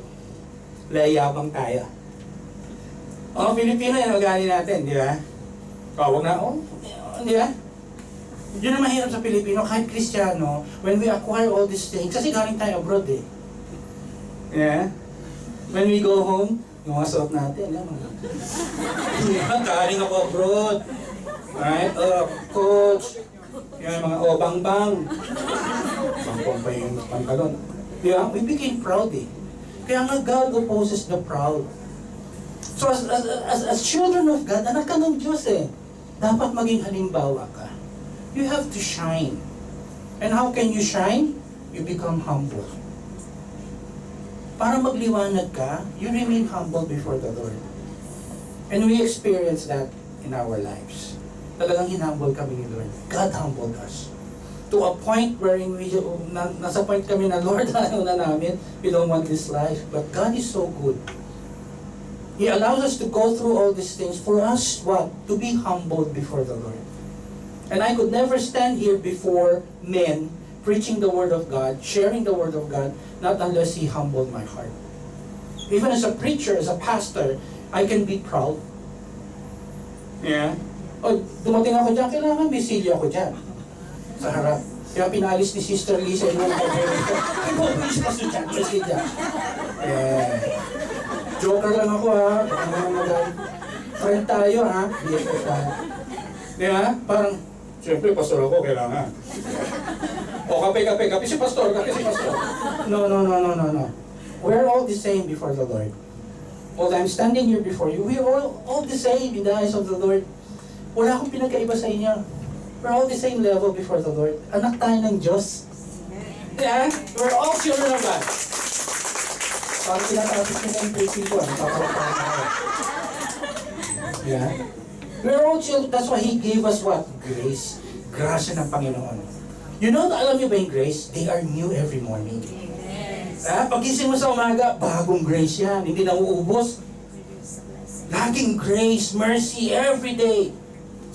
Layabang tayo. Pilipino yan, ugali natin, di ba? Huwag na, di ba? Yun ang mahirap sa Pilipino, kahit Kristiyano, when we acquire all these things, kasi galing tayo abroad eh. Yeah? When we go home, yung mga suot natin, galing ako abroad. Right? Coach, yung mga bang-bang. Bang-bang pa yung pantalon. Di ba? We became proud eh. Kaya nga God opposes the proud. So as children of God, anak ka ng Diyos eh. Dapat maging halimbawa ka. You have to shine. And how can you shine? You become humble. Para magliwanag ka, you remain humble before the Lord. And we experience that in our lives. Talagang hinumble kami ni Lord. God humbled us. To a point wherein nasa point kami na, Lord, ayaw na namin, we don't want this life. But God is so good. He allows us to go through all these things for us, what? To be humbled before the Lord. And I could never stand here before men preaching the Word of God, sharing the Word of God, not unless He humbled my heart. Even as a preacher, as a pastor, I can be proud. Yeah. Dumating ako dyan, kailangan may silya ako dyan. Sa harap. Kaya pinalis ni Sister Lisa yung mga pagkakas. Ay, please, pastor dyan, may silya. Joker lang ako ha. Friend tayo ha. BFF tayo. Di ba? Parang, siyempre, pastor ako, kailangan. Kape si pastor, kape si pastor. No. We're all the same before the Lord. While I'm standing here before you, we're all the same in the eyes of the Lord. Wala akong pinagkaiba sa inyo. We're all the same level before the Lord. Anak tayo ng Diyos. Yeah? We're all children of God. Parang pinatapos niya ng preaching ko. Yeah? We're all children. That's why He gave us what? Grace. Grasya ng Panginoon. You know, alam niyo ba yung grace? They are new every morning. Pagising mo sa umaga, bagong grace yan. Hindi na uubos. Laging grace, mercy, every day.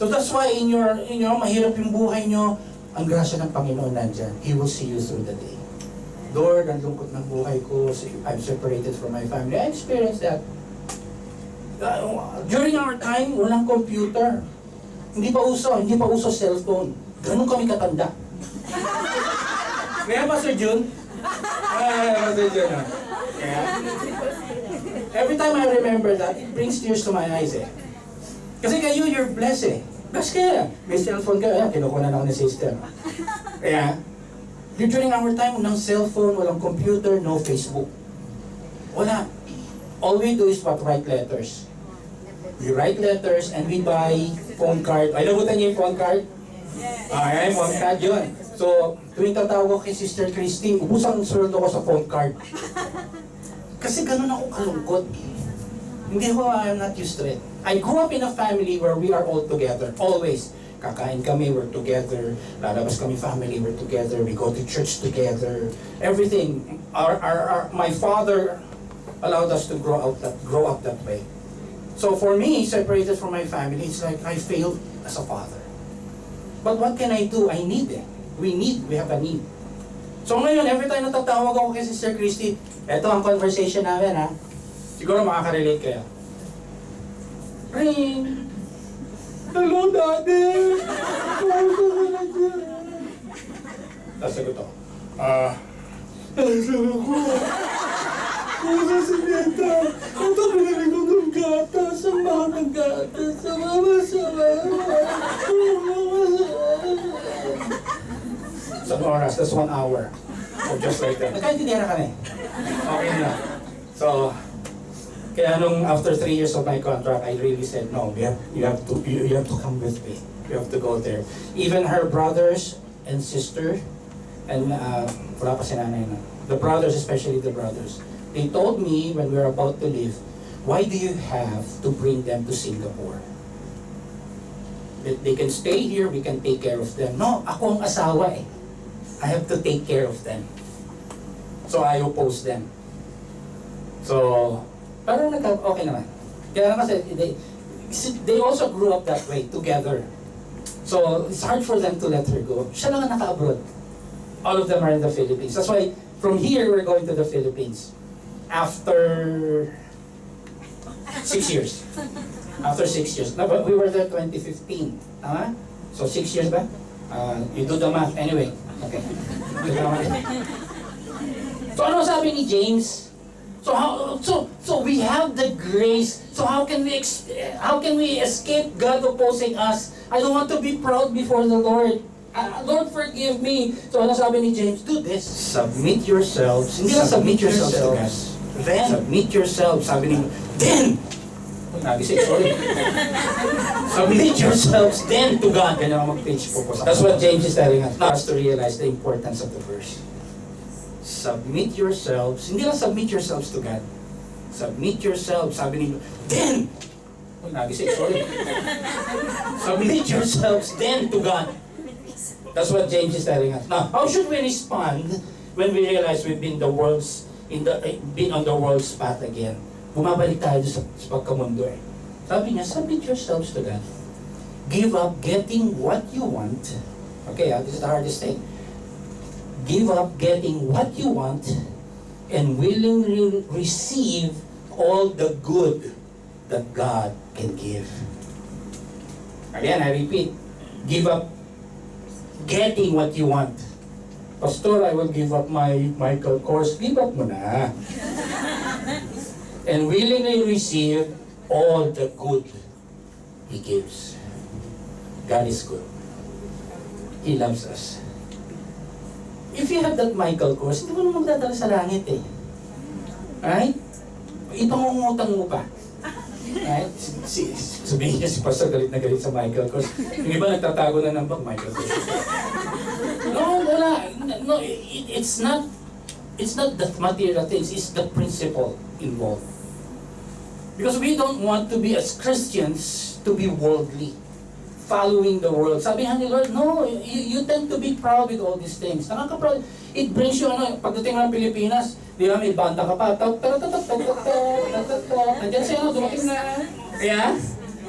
So that's why in your mahirap yung buhay nyo, ang grasya ng Panginoon nandyan. He will see you through the day. Lord, ang lungkot ng buhay ko. I'm separated from my family. I experienced that. During our time, walang computer. Hindi pa uso cellphone. Ganun kami katanda. Kaya ba, Sir Jun? Sir Jun, yeah. Every time I remember that, it brings tears to my eyes eh. Kasi kayo, you're blessed eh. Blessed kaya. May cellphone ka, ayan, kinukunan ako ng system. Kaya, during our time, walang cellphone, walang computer, no Facebook. Wala. All we do is write letters. We write letters and we buy phone card. Ay, nabutan niyo yung phone card? Ay, phone card yun. So, tuwing tatawag ko kay Sister Christine, ubusang sweldo ko sa phone card. Kasi ganun ako kalungkot. Hindi ko, I'm not used to it. I grew up in a family where we are all together, always. Kakain kami, we're together. Lalabas kami family, we're together. We go to church together. Everything. My father allowed us to grow up that way. So for me, separated from my family, it's like I failed as a father. But what can I do? I need it. We have a need. So ngayon, every time natatawag ako kay Sister Christy, eto ang conversation namin ha. Siguro makaka-relate kayo. Ring! Hello, Daddy! Tapos sagot ako. Sabi ko, sa sineta, ang tabi ko ng gatas, ang mahal ng gatas, ang mama. Sa oras, that's 1 hour. So just like that. Nagkaintindihan na kami. Okay na. So, kaya nung after 3 years of my contract, I really said, no, you have to come with me. You have to go there. Even her brothers and sister, and wala pa si nanay na. The brothers, especially the brothers, they told me when we were about to leave, why do you have to bring them to Singapore? They can stay here, we can take care of them. No, ako ang asawa eh. I have to take care of them. So I oppose them. So, parang okay naman. Kaya kasi, they also grew up that way, together. So, it's hard for them to let her go. Siya lang ang naka-abroad. All of them are in the Philippines. That's why, from here, we're going to the Philippines. After 6 years. After 6 years. No, but we were there 2015. Tama? So, 6 years ba? You do the math. Anyway. Okay. So, ano sabi ni James? So we have the grace. So how can we escape God opposing us? I don't want to be proud before the Lord. Lord, forgive me. So ano sabi ni James? Do this. Submit yourselves. Hindi lang submit yourselves to God. Then, submit yourselves. Sabi ni, then! Sorry. Submit yourselves then to God. Ganyan ang mag-page po. That's what James is telling us. Us to realize the importance of the verse. Submit yourselves, hindi lang submit yourselves to God. Submit yourselves, sabi ni, then! Sorry. Submit yourselves then to God. That's what James is telling us. Now, how should we respond when we realize we've been been on the world's path again? Bumabalik tayo sa pagkamundo eh. Sabi niya, submit yourselves to God. Give up getting what you want. Okay, this is the hardest thing. Give up getting what you want and willingly receive all the good that God can give. Again, I repeat, give up getting what you want. Pastor, I will give up my Michael course. Give up mo na. And willingly receive all the good He gives. God is good. He loves us. If you have that Michael course, hindi mo naman magdadala sa langit eh. Right? Ipangungutang mo pa. Right? Sabihin niya si Pastor galit na galit sa Michael course. Yung iba nagtatago na ng Michael course. No, wala. No, it's not the material things, it's the principle involved. Because we don't want to be as Christians to be worldly. following the world. Sabi nga ni Lord, no, you tend to be proud with all these things. Nakaka-proud. It brings you, pagdating ng Pilipinas, di ba, may banda ka pa, nandiyan siya, dumating na. Kaya,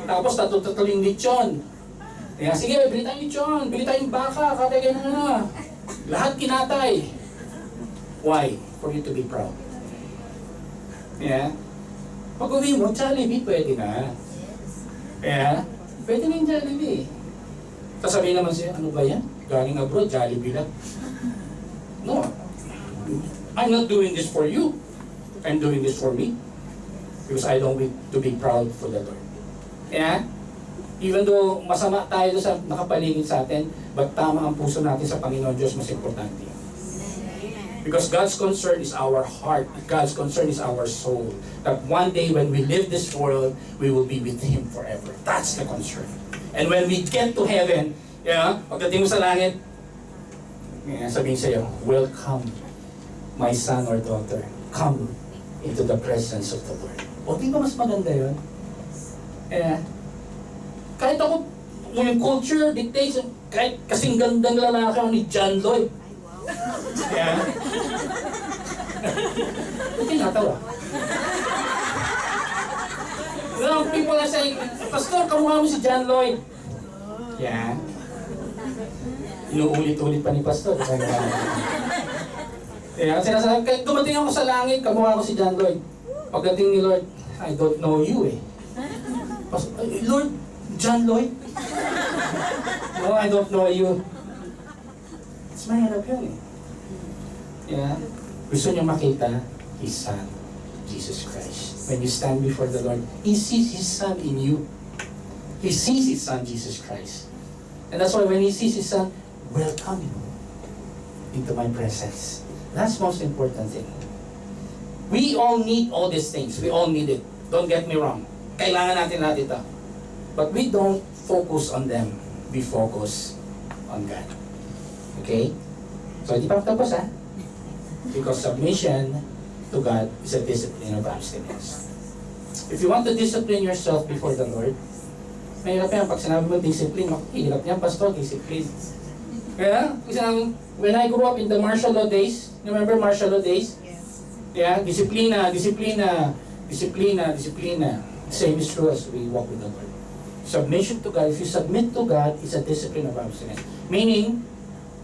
tapos tatutuling lechon. Kaya, sige, bili tayong lechon, bili tayong baka, katay na. Lahat kinatay. Why? For you to be proud. Yeah? Pag uwi mo, Jollibee, pwede na. Kaya, pwede na yung Jollibee. Sasabihin naman siya, ano ba yan? Galing abroad, Jollibee lang. No. I'm not doing this for you. I'm doing this for me. Because I don't need to be proud for the Lord. Kaya, even though masama tayo sa nakapaligid sa atin, but tama ang puso natin sa Panginoon Diyos, mas importante. Because God's concern is our heart. God's concern is our soul. That one day when we leave this world, we will be with Him forever. That's the concern. And when we get to heaven, pagdating mo sa langit, sabihin sa'yo, welcome, my son or daughter. Come into the presence of the Lord. O di ba mas maganda yun? Kahit ako, yung culture dictates, kahit kasing gandang lalaki ako ni John Lloyd. Yeah. Ba't tinatawa? Well, people are saying, Pastor, kamukha mo si John Lloyd. Yeah. Inuulit-ulit pa ni Pastor. Yeah, sinasabi, kahit dumating ako sa langit, kamukha ko si John Lloyd. Pagdating ni Lord, I don't know you eh. Lord, John Lloyd? No, I don't know you. It's mahirap yun eh. Yeah. Gusto niyo makita His Son, Jesus Christ. When you stand before the Lord, He sees His Son in you. He sees His Son, Jesus Christ. And that's why when He sees His Son, welcome Him into my presence. That's most important thing. We all need all these things. We all need it. Don't get me wrong. Kailangan natin lahat ito. But we don't focus on them. We focus on God. Okay? So, hindi pa tapos ha? Because submission to God is a discipline of abstinence. If you want to discipline yourself before the Lord, mahirap yan. Pag sinabi mo discipline, hirap yan, Pastor, discipline. Kaya, when I grew up in the martial law days, remember martial law days? Yeah, disiplina. Same is true as we walk with the Lord. Submission to God, if you submit to God, it's a discipline of abstinence. Meaning,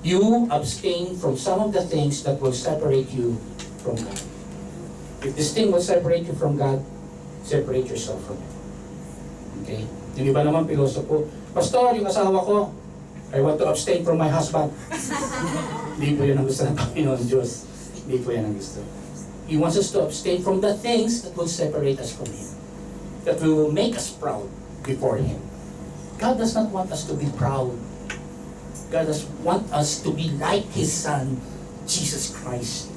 you abstain from some of the things that will separate you from God. If this thing will separate you from God, separate yourself from Him. Okay? Yung iba naman pilosopo, Pastor, yung asawa ko, I want to abstain from my husband. Hindi po yun ang gusto ng Panginoon Diyos. Hindi po yan ang gusto. He wants us to abstain from the things that will separate us from Him. That will make us proud before Him. God does not want us to be proud. God does want us to be like His Son, Jesus Christ.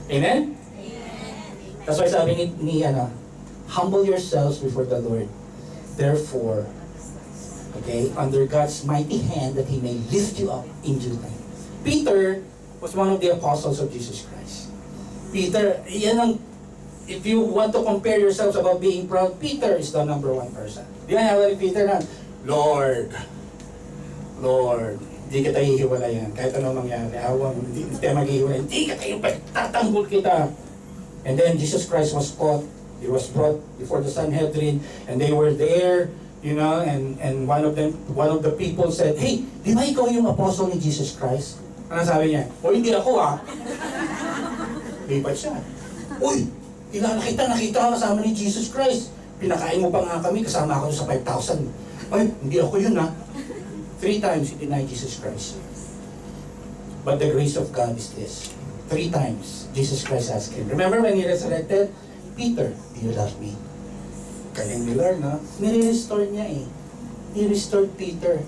Amen? Amen. That's why sabi ni humble yourselves before the Lord. Therefore, okay, under God's mighty hand that He may lift you up in due time. Peter was one of the apostles of Jesus Christ. Peter, if you want to compare yourselves about being proud, Peter is the number one person. Di ba naman Peter na, Lord, di kita hihiwalayan. Kahit ano mangyari, hindi tayo maghihiwalayan. Hindi kita tatanggol kita. And then Jesus Christ was caught. He was brought before the Sanhedrin, and they were there, and one of the people said, hey, di ba ikaw yung apostle ni Jesus Christ? Ano sabi niya? O hindi ako Lipat siya. Uy, nakita ka kasama ni Jesus Christ. Pinakain mo pa nga kami, kasama ako sa 5,000. Ay, hindi ako yun 3 times he denied Jesus Christ. But the grace of God is this. 3 times, Jesus Christ asked him. Remember when he resurrected? Peter, do you love me? Galing ni Lord, nire-restore niya He restored Peter.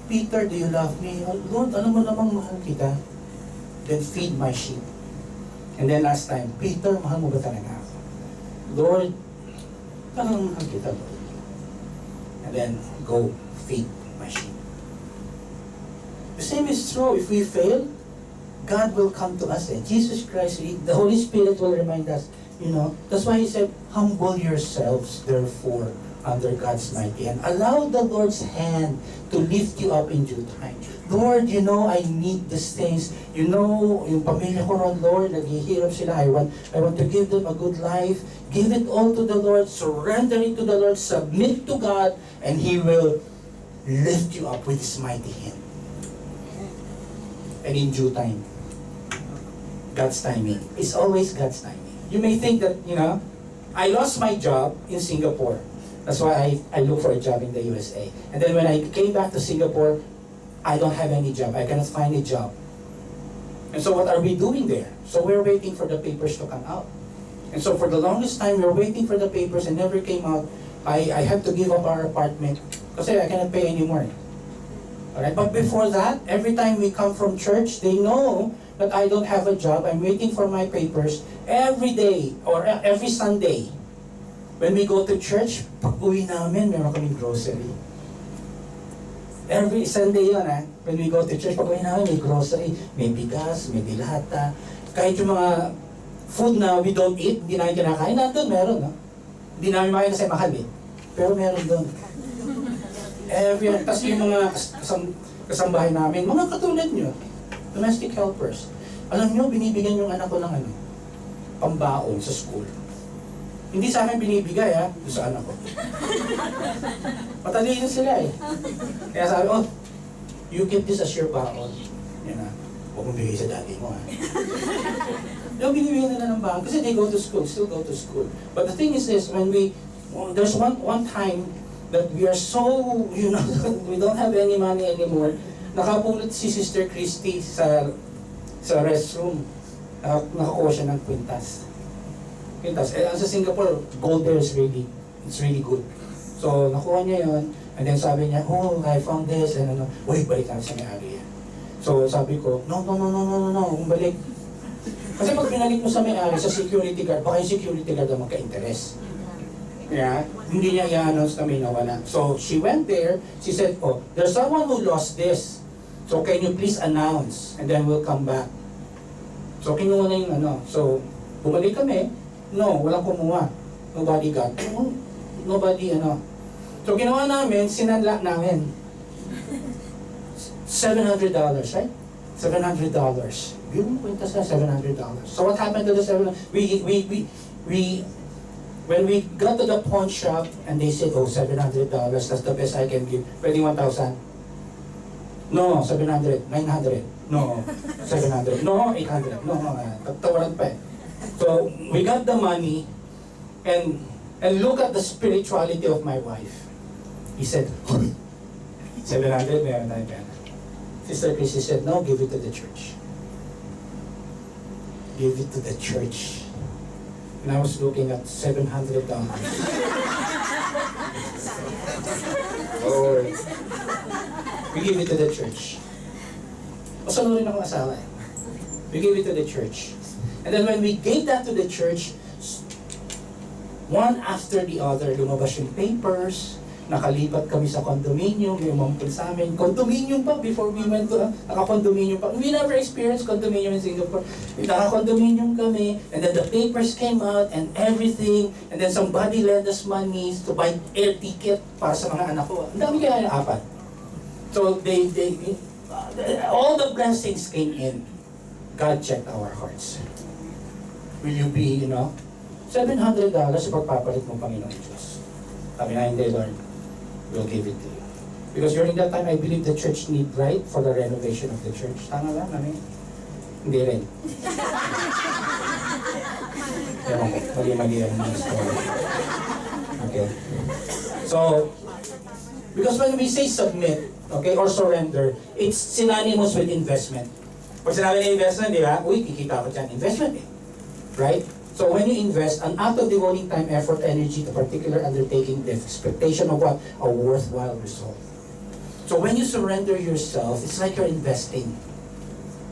Peter, do you love me? Oh, Lord, ano mo namang mahal kita? Then feed my sheep. And then last time, Peter, mahal mo ba talaga ako? Lord, talagang mahal kita, Lord. And then, go feed my sheep. The same is true. If we fail, God will come to us. Jesus Christ, the Holy Spirit will remind us. That's why He said, humble yourselves, therefore, under God's mighty hand. Allow the Lord's hand to lift you up in due time. Lord, you know, I need these things. You know, yung pamilya ko ron, Lord, naghihirap sila. I want to give them a good life. Give it all to the Lord. Surrender it to the Lord. Submit to God. And He will lift you up with His mighty hand. And in due time. God's timing. It's always God's timing. You may think that, you know, I lost my job in Singapore. That's why I look for a job in the USA. And then when I came back to Singapore, I don't have any job. I cannot find a job. And so what are we doing there? So we're waiting for the papers to come out. And so for the longest time, we were waiting for the papers and never came out. I had to give up our apartment because I cannot pay anymore. Alright, but before that, every time we come from church, they know that I don't have a job. I'm waiting for my papers every day or every Sunday. When we go to church, pag-uwi namin, meron kaming grocery. Every Sunday yun, when we go to church, pag-uwi namin, may grocery, may bigas, may dilata. Kahit yung mga food na we don't eat, hindi namin kinakain, nandun meron, no? Hindi namin makain kasi mahal eh. Pero meron doon. Tapos yung mga kasambahay namin, mga katulad nyo, domestic helpers. Alam nyo, binibigyan yung anak ko ng pambaon sa school. Hindi sa amin binibigay doon sa anak ko. Matalino sila eh. Kaya sabi, you keep this as your baon. Yan huwag mong bigay sa daddy mo Yung binibigyan nila ng baon, kasi they go to school, still go to school. But the thing is this, there's one time that we are so, you know, we don't have any money anymore. Nakapulot si Sister Christy sa restroom. Nakakuha siya ng kwintas. Sa Singapore, gold there is it's really good. So, nakuha niya yun, and then sabi niya, I found this, and balik natin sa may-ari yan. So, sabi ko, no, balik. Kasi pag binalik mo sa may-ari, sa security guard, baka yung security guard ang magka-interest. Yeah, hindi niya i-announce na may nawala. So, she went there, she said, there's someone who lost this. So, can you please announce, and then we'll come back. So, kinuha na yung So, bumalik kami. No, walang kumuha. Nobody got. Nobody, So, ginawa namin, sinanla namin. $700, right? $700. Yung kwenta sa $700. So, what happened to the $700? When we got to the pawn shop, and they said, $700, that's the best I can give. Pwede 1,000. No, 700, 900. No, 700. No, 800. No, tawaran pa eh. So, we got the money, and look at the spirituality of my wife. He said, 700, meron tayo pera. Sister Christy said, no, give it to the church. Give it to the church. And I was looking at $700. We give it to the church. Masano rin akong asawa eh. We give it to the church. And then when we gave that to the church, one after the other, lumabas yung papers, nakalipat kami sa condominium, may umampun sa amin. Condominium pa before we went to, naka-condominium pa. We never experienced condominium in Singapore. Naka-condominium kami, and then the papers came out and everything, and then somebody lent us money to buy air ticket para sa mga anak ko. Ang dami kaya yung 4. So all the blessings came in. God checked our hearts. Will you be, $700 sa pagpapalit mo, Panginoon Diyos? Sabi na, hindi, Lord, we'll give it to you. Because during that time, I believe the church need right for the renovation of the church. Tama ba, Mami? Hindi rin. Ewan ko, mali-mali ang mga story. Okay. So, because when we say submit, or surrender, it's synonymous with investment. Pag sinabi na investment, di ba? Kikita ko dyan. Investment eh. Right? So when you invest, an act of devoting time, effort, energy to particular undertaking, the expectation of what? A worthwhile result. So when you surrender yourself, it's like you're investing.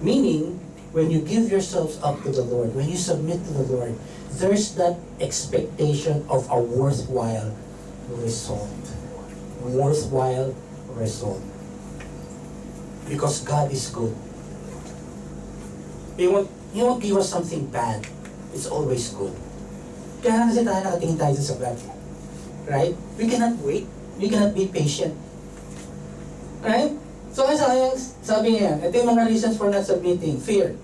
Meaning, when you give yourselves up to the Lord, when you submit to the Lord, there's that expectation of a worthwhile result. Worthwhile result. Because God is good. He won't give us something bad. It's always good. Kaya kasi tayo nakatingin tayo sa bad. Right? We cannot wait. We cannot be patient. Right? So sabi niya, ito yung mga reasons for not submitting. Fear.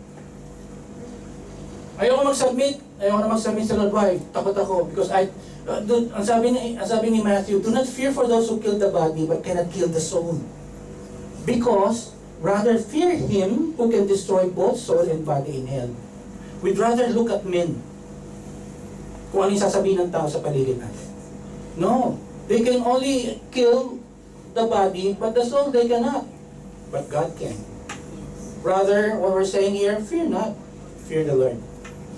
Ayoko mag-submit sa Lord. Why? Takot ako. Because ang sabi ni Matthew, do not fear for those who kill the body but cannot kill the soul. Because rather fear him who can destroy both soul and body in hell. We'd rather look at men. Kung ano yung sasabihin ng tao sa paligid natin. No. They can only kill the body, but the soul they cannot. But God can. Rather, what we're saying here, fear not. Fear the Lord.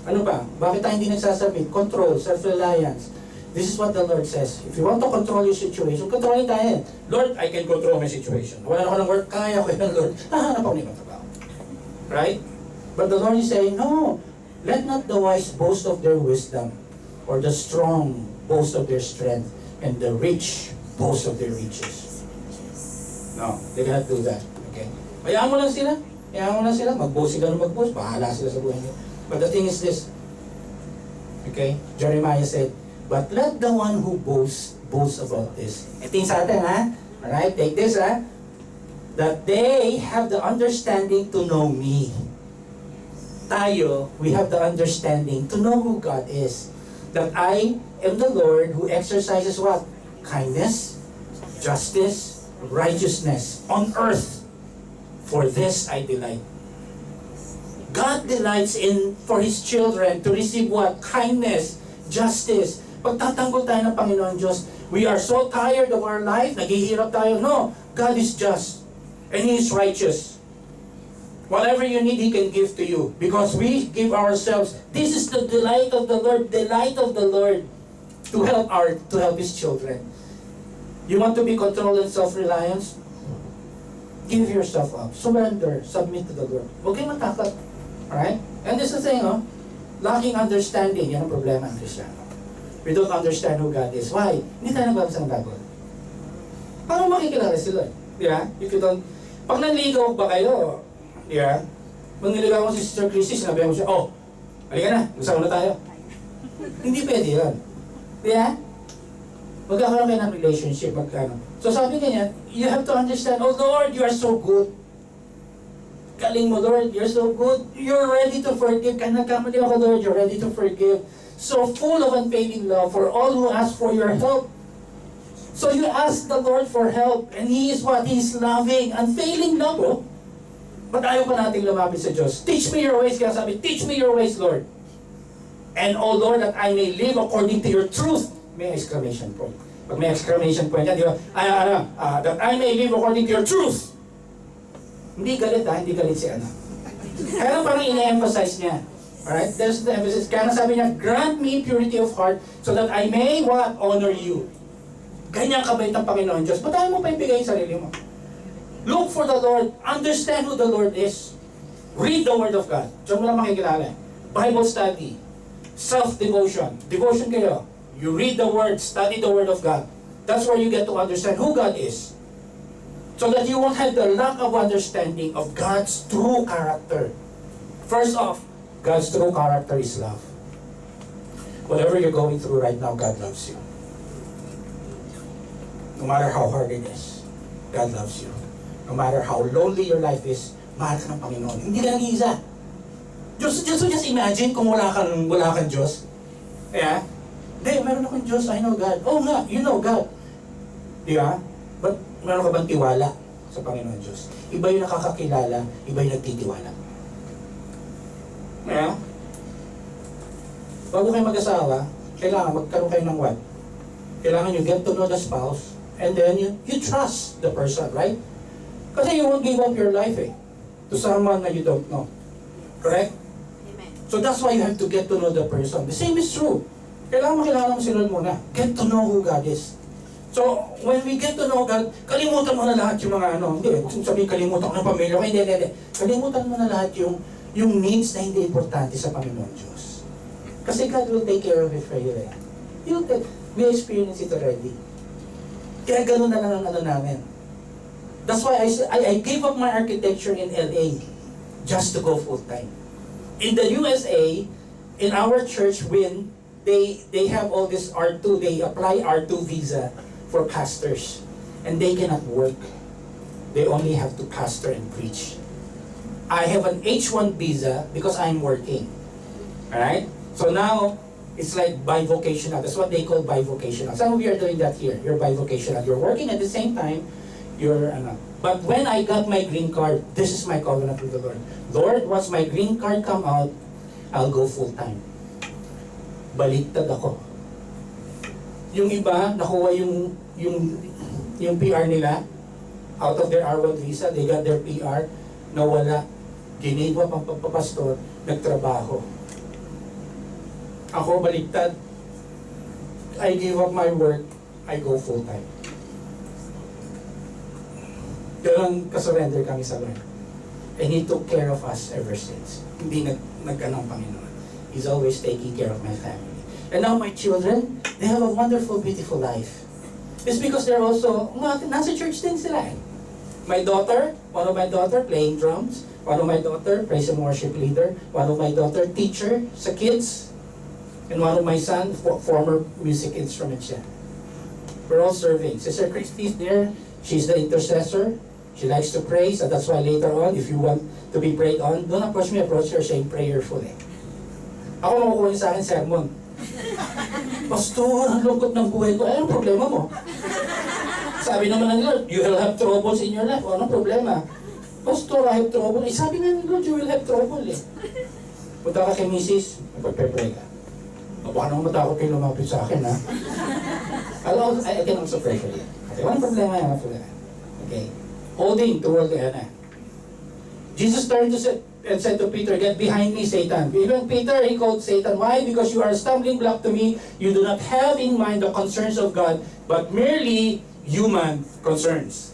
Ano ba? Bakit tayo hindi nagsasabit? Control, self-reliance. This is what the Lord says. If you want to control your situation, controlin tayo. Lord, I can control my situation. Wala ako ng work, kaya ko yan, Lord. Nahanap ako ng ibang trabaho. Right? But the Lord is saying, no. Let not the wise boast of their wisdom, or the strong boast of their strength, and the rich boast of their riches. No, they cannot do that. Okay? Hayaan mo lang sila. Mag-boast sila na mag-boast. Bahala sila sa buhay nila. But the thing is this. Okay? Jeremiah said, but let the one who boast about this. Ito yung sa atin, ha? Alright, take this, ha? That they have the understanding to know me. Tayo, we have the understanding to know who God is. That I am the Lord who exercises what? Kindness, justice, righteousness on earth. For this I delight. God delights in for His children to receive what? Kindness, justice. Pagtatanggol tayo ng Panginoon Diyos, we are so tired of our life, naghihirap tayo. No, God is just. And He is righteous. Whatever you need, He can give to you. Because we give ourselves. This is the delight of the Lord to help His children. You want to be controlled and self-reliance? Give yourself up. Surrender. Submit to the Lord. Huwag kayong matakot. Alright? And this is the thing, lacking understanding. Yan ang problema ng Kristiyano. We don't understand who God is. Why? Hindi tayo nagbabasa ng Bible. Paano makikilala si Lord? Yeah? If you don't... Pag nanligaw ba kayo, yeah? Pag niligaw ko si Sister Christy, sinabi mo siya, oh, halika na, magsama na tayo. Hindi pwede yun. Yeah? Magkakaroon kayo ng relationship, So sabi niya, you have to understand, oh Lord, you are so good. Galing mo, Lord, you're so good. You're ready to forgive. Kaya nagkamali ako, Lord, you're ready to forgive. So full of unfailing love for all who ask for your help. So you ask the Lord for help, and He is what? He is loving, unfailing love, oh. Ba't ayaw pa nating lumapit sa Diyos? Teach me your ways. Kaya sabi, teach me your ways, Lord. And, oh Lord, that I may live according to your truth. May exclamation point. Pag may exclamation point yan, di ba? That I may live according to your truth. Hindi galit, hindi galit si Ana. Kaya parang ina-emphasize niya. Alright? There's the emphasis. Kaya sabi niya, grant me purity of heart so that I may, what? Honor you. Ganyan kabait ang Panginoon Diyos. Ba't ayaw mo pa ibigay yung sarili mo? Look for the Lord. Understand who the Lord is. Read the Word of God. Diyan mo lang makikilala. Bible study. Self-devotion. Devotion kayo. You read the Word, study the Word of God. That's where you get to understand who God is. So that you won't have the lack of understanding of God's true character. First off, God's true character is love. Whatever you're going through right now, God loves you. No matter how hard it is, God loves you. No matter how lonely your life is, mahal ka ng Panginoon. Hindi ka nag-iisa. Just imagine kung wala kang Diyos. Yeah? Hindi, meron akong Diyos, I know God. Oh nga, you know God. Di ba? But meron ka bang tiwala sa Panginoon Diyos? Iba yung nakakakilala, iba yung nagtitiwala. Yeah? Bago kayo mag-asawa, kailangan magkaroon kayo ng what? Kailangan you get to know the spouse, and then you trust the person, right? Kasi you won't give up your life to someone that you don't know. Correct? Amen. So that's why you have to get to know the person. The same is true. Kailangan makilala mo si Lord muna. Get to know who God is. So, when we get to know God, kalimutan mo na lahat yung mga hindi, sabihin kalimutan ko ng pamilya ko, hindi. Kalimutan mo na lahat yung needs na hindi importante sa Panginoon Diyos. Kasi God will take care of it for you. We experience it already. Kaya ganun na lang ang namin. That's why I gave up my architecture in LA just to go full-time. In the USA, in our church, when they have all this R2, they apply R2 visa for pastors. And they cannot work. They only have to pastor and preach. I have an H1 visa because I'm working. Alright? So now, it's like bivocational. That's what they call bivocational. Some of you are doing that here. You're bivocational. You're working at the same time. But when I got my green card, this is my covenant with the Lord. Lord, once my green card come out, I'll go full time. Baliktad ako. Yung iba, nakuha yung PR nila, out of their R1 visa, they got their PR, nawala, giniwa pang pagpapastor, nagtrabaho. Ako baliktad, I give up my work, I go full time. Ganun kasurrender kami sa Lord. And He took care of us ever since. Hindi nag-anong Panginoon. He's always taking care of my family. And now my children, they have a wonderful, beautiful life. It's because they're also, nasa church din sila eh. My daughter, one of my daughter playing drums, one of my daughter praise and worship leader, one of my daughter teacher sa kids, and one of my son former music instrument siya. We're all serving. Sister Christy's there, she's the intercessor. She likes to pray, so that's why later on, if you want to be prayed on, don't approach me, approach her saying prayerful eh. Ako makukuha niya sa akin sermon. Pastor, ang lungkot ng buhay ko. Anong problema mo? Sabi naman ng Lord, you will have troubles in your life. O, anong problema? Pastor, I have trouble. Eh, sabi nga ng Lord, you will have trouble eh. Punta ka kay Mrs., magpag-pray ka. Baka naman matakot kayo lumapit sa akin, ha? I can also pray for you. Okay, walang problema yan, walang problema. Okay. Holding toward the end. Jesus turned and said to Peter, get behind me, Satan. Even Peter, he called Satan. Why? Because you are a stumbling block to me. You do not have in mind the concerns of God, but merely human concerns.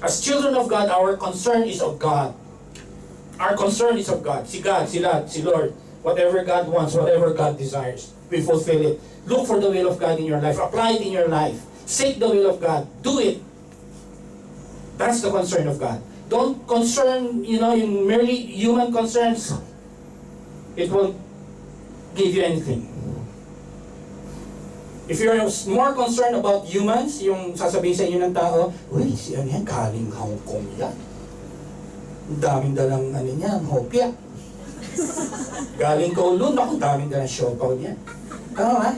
As children of God, our concern is of God. Our concern is of God. Si God, si Lord. Whatever God wants, whatever God desires, we fulfill it. Look for the will of God in your life. Apply it in your life. Seek the will of God. Do it. That's the concern of God. Don't concern, yung merely human concerns. It won't give you anything. If you're more concerned about humans, yung sasabihin sa inyo ng tao, uy, si ano yan, galing Hong Kong yan. Daming dalang hopya. Galing Kowloon, bakit daming dalang siopaw niyan. Tama ba?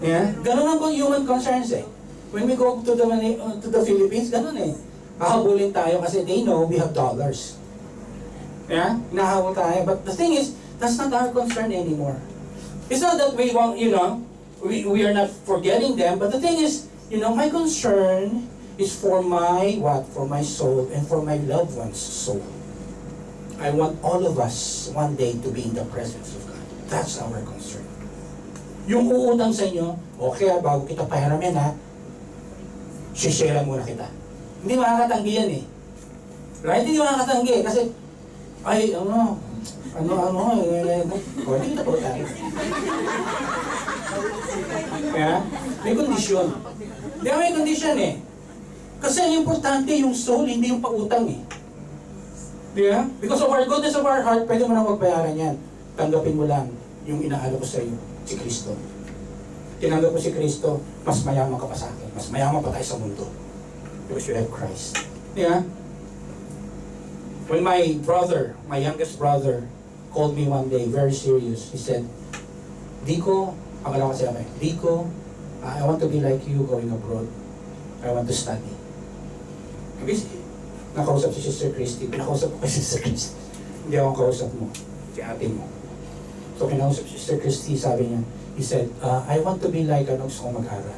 Yeah? Ganun ang human concerns eh. When we go to the Philippines, ganun eh. Hahabulin tayo kasi they know we have dollars. Yeah? Hinahabol tayo. But the thing is, that's not our concern anymore. It's not that we want, we are not forgetting them, but the thing is, my concern is for my what? For my soul and for my loved one's soul. I want all of us one day to be in the presence of God. That's our concern. Yung uutang sa inyo, okay bago kita pahiramin share muna kita. Hindi makakatanggi yan eh. Right? Hindi makakatanggi kasi, hindi kita po tayo. Kaya, may kondisyon. May kondisyon eh. Kasi ang importante yung soul, hindi yung pautang eh. Yeah? Because of our goodness of our heart, pwede mo nang magbayaran yan. Tanggapin mo lang yung inaalo ko sa iyo, si Kristo. Tinanggap ko si Kristo, mas mayaman ka pa sa akin. Mas mayaman pa tayo sa mundo. Because you have Christ. Yeah? When my youngest brother, called me one day, very serious, he said, Dico, pangalawa kasi ako, Dico, I want to be like you going abroad. I want to study. Kasi, nakausap si Sister Christy, pinakausap ko kay Sister Christy. Hindi ako kausap mo, si ate mo. So, kinausap si Sister Christy, sabi niya, he said, I want to be like gusto ko mag-aral.